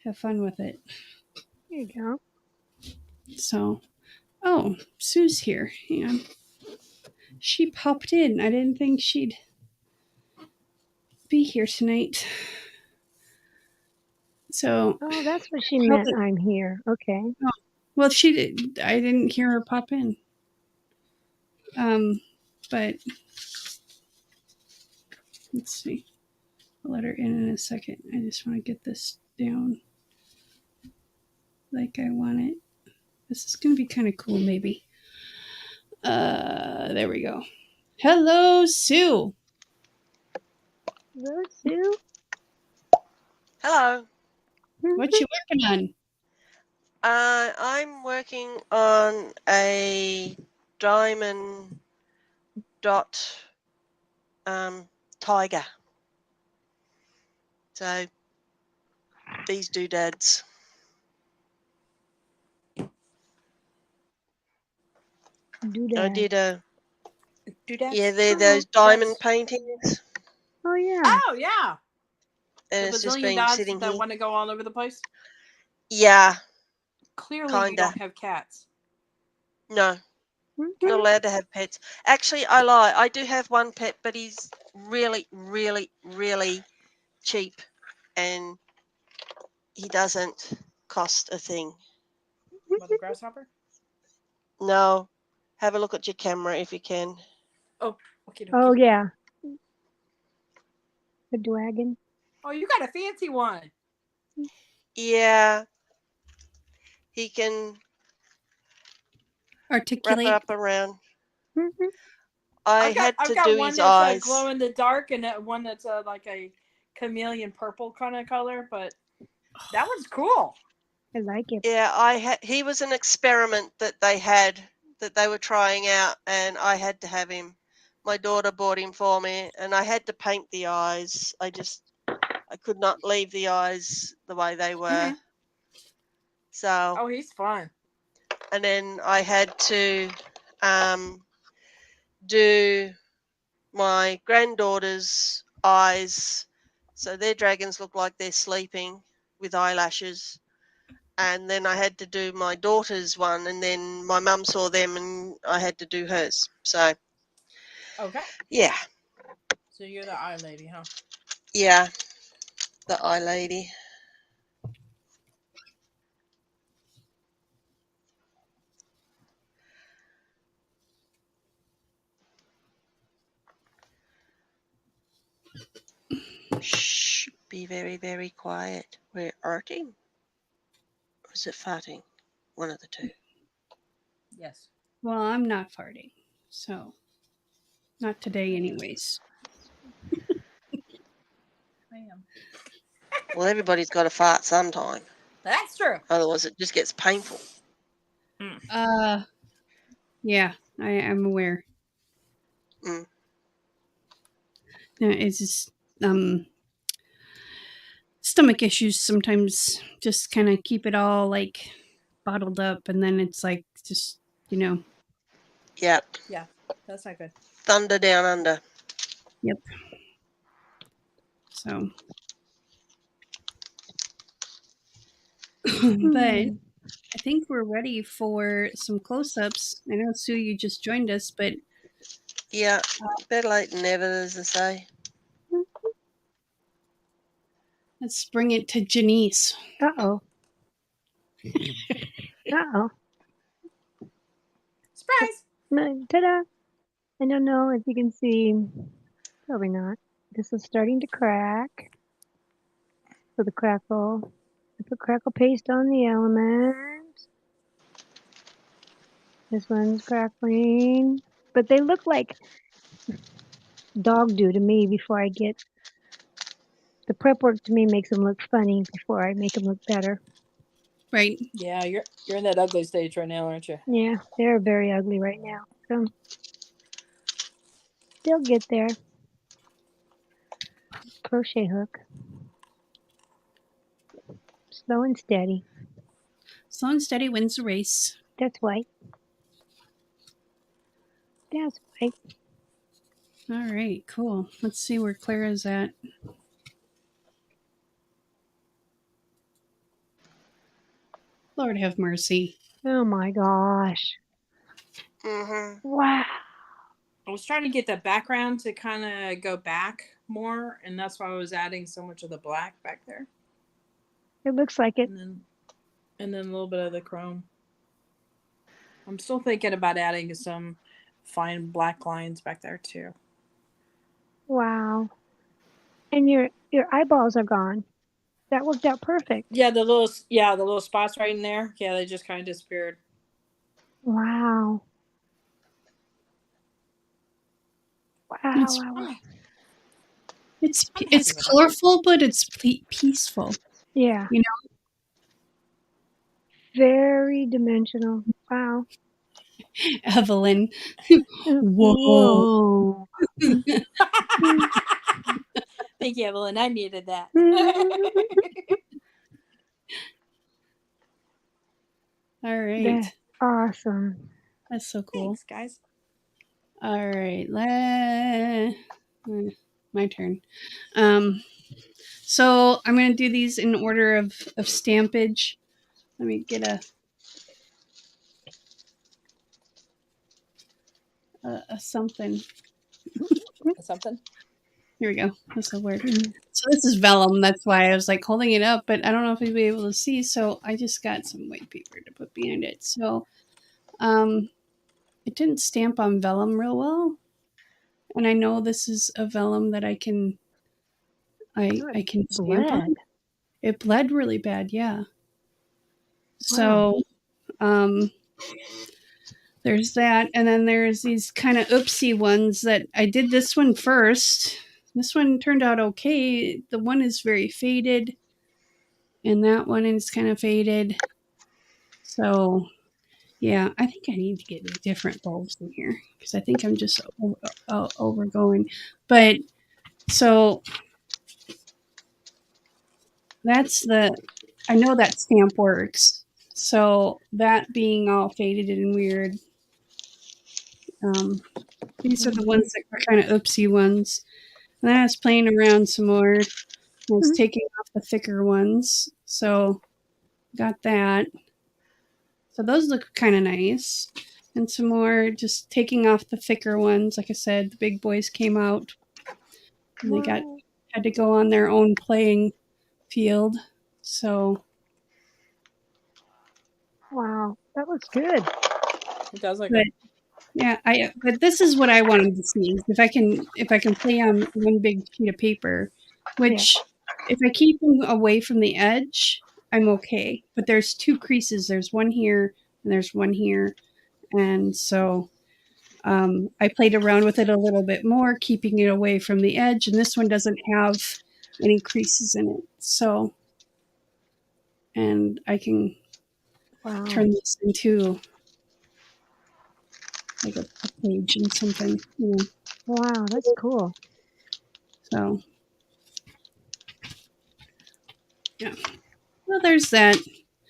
have fun with it. There you go. So, Sue's here. Hang on. She popped in. I didn't think she'd be here tonight. So, Oh, that's what she meant. I'm here. Okay. well, she did. I didn't hear her pop in. But let's see. I'll let her in a second. I just want to get this down like I want it. This is going to be kind of cool, maybe. There we go. Hello, Sue. Hello, Sue. Hello. What you working on? I'm working on a diamond dot tiger. So these doodads. I did they're those diamond paintings. Oh yeah. Oh yeah. And The it's just bazillion been dots sitting that here. want to go all over the place. Yeah. Clearly, Kinda. you don't have cats. No. Not allowed to have pets. Actually, I lie. I do have one pet, but he's really, really, really cheap, and he doesn't cost a thing. What, a grasshopper? No. Have a look at your camera if you can. Oh, okay. Oh yeah. The dragon. Oh, you got a fancy one. Yeah. He can Articulate. wrap it up around. Mm-hmm. I've got do one his that's eyes. glow in the dark, and one that's like a chameleon purple kind of color. But that one's cool. I like it. Yeah, he was an experiment that they were trying out, and I had to have him. My daughter bought him for me, and I had to paint the eyes. I could not leave the eyes the way they were. Mm-hmm. So. Oh, he's fun. And then I had to do my granddaughter's eyes, so their dragons look like they're sleeping with eyelashes. And then I had to do my daughter's one, and then my mum saw them, and I had to do hers. So, okay. Yeah. So you're the eye lady, huh? Yeah, the eye lady. be very, very quiet. We're arting. Or is it farting? One of the two. Yes. Well, I'm not farting, so not today, anyways. I am. Well, everybody's got to fart sometime. That's true. Otherwise, it just gets painful. Yeah, I am aware. Mm. No, it's just stomach issues sometimes just kind of keep it all like bottled up, and then it's like just Yep. Yeah, that's not good. Thunder down under. Yep. So, but I think we're ready for some close-ups. I know, Sue, you just joined us, but Yeah, better late than never, as I say. let's bring it to Janice. Uh-oh. Uh-oh. Surprise! Ta-da! I don't know if you can see. Probably not. This is starting to crack. So the crackle. I put crackle paste on the element. This one's crackling. But they look like dog do to me before I get. The prep work to me makes them look funny before I make them look better. Right. Yeah, you're in that ugly stage right now, aren't you? Yeah, they're very ugly right now. So they'll get there. Crochet hook. Slow and steady. Slow and steady wins the race. That's white. That's white. All right, cool. Let's see where Clara's at. Lord have mercy. Oh my gosh. Mm-hmm. Wow. I was trying to get the background to kind of go back more, and that's why I was adding so much of the black back there. It looks like it. And then a little bit of the chrome. I'm still thinking about adding some fine black lines back there too. Wow. And your eyeballs are gone. That worked out perfect. Yeah, the little spots right in there. Yeah, they just kind of disappeared. Wow. Wow. It's colorful, but it's peaceful. Yeah. You know? Very dimensional. Wow. Evelyn. Whoa. Thank you, Evelyn. I needed that. All right. That's awesome. That's so cool. Thanks, guys. All right. My turn. So I'm going to do these in order of stampage. Let me get a something. Something? Here we go. This will work. So this is vellum. That's why I was like holding it up, but I don't know if you'll be able to see. So I just got some white paper to put behind it. So it didn't stamp on vellum real well. And I know this is a vellum that I can stamp on. It bled really bad, yeah. So there's that, and then there's these kind of oopsie ones that I did this one first. This one turned out okay. The one is very faded, and that one is kind of faded. So, yeah, I think I need to get different bulbs in here because I think I'm just overgoing. But so I know that stamp works. So that being all faded and weird. These are the ones that are kind of oopsie ones. And then I was playing around some more. I was taking off the thicker ones. So got that. So those look kind of nice. And some more just taking off the thicker ones. Like I said, the big boys came out. And they had to go on their own playing field. So wow, that looks good. It does look good. Yeah, but this is what I wanted to see. If I can play on one big sheet of paper, which if I keep them away from the edge, I'm okay. But there's 2 creases. There's one here and there's one here. And so I played around with it a little bit more, keeping it away from the edge. And this one doesn't have any creases in it. So, and I can turn this into like a page and something. Wow, that's cool. So, yeah. Well, there's that.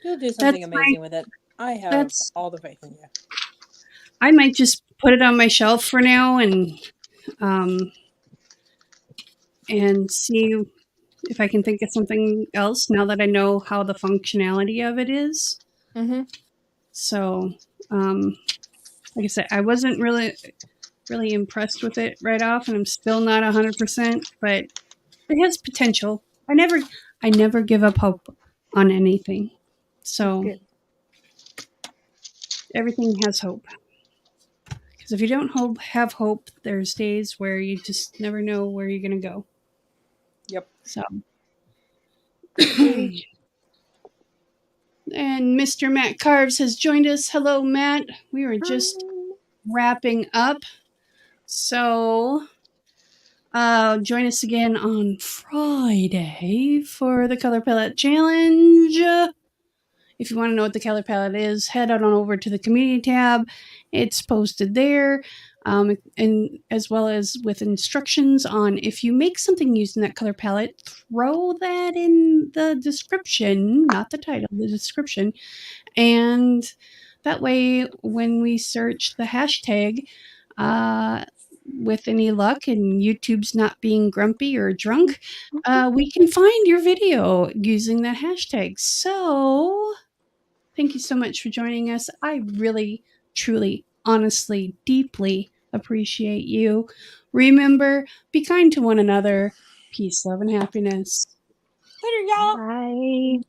You'll do something That's amazing with it. I have all the faith in you. I might just put it on my shelf for now and see if I can think of something else now that I know how the functionality of it is. Mm-hmm. So, like I said, I wasn't really impressed with it right off, and I'm still not 100%, but it has potential. I never give up hope on anything. So everything has hope. Because if you don't have hope, there's days where you just never know where you're going to go. Yep. So. And Mr. Matt Carves has joined us. Hello, Matt. We were just wrapping up. So join us again on Friday for the Color Palette Challenge. If you want to know what the color palette is, head on over to the community tab. It's posted there. And as well as with instructions on if you make something using that color palette, throw that in the description, not the title, the description. And that way, when we search the hashtag, with any luck and YouTube's not being grumpy or drunk, we can find your video using that hashtag. So thank you so much for joining us. I really, truly, honestly, deeply appreciate you. Remember, be kind to one another. Peace, love, and happiness. Later, y'all. Bye.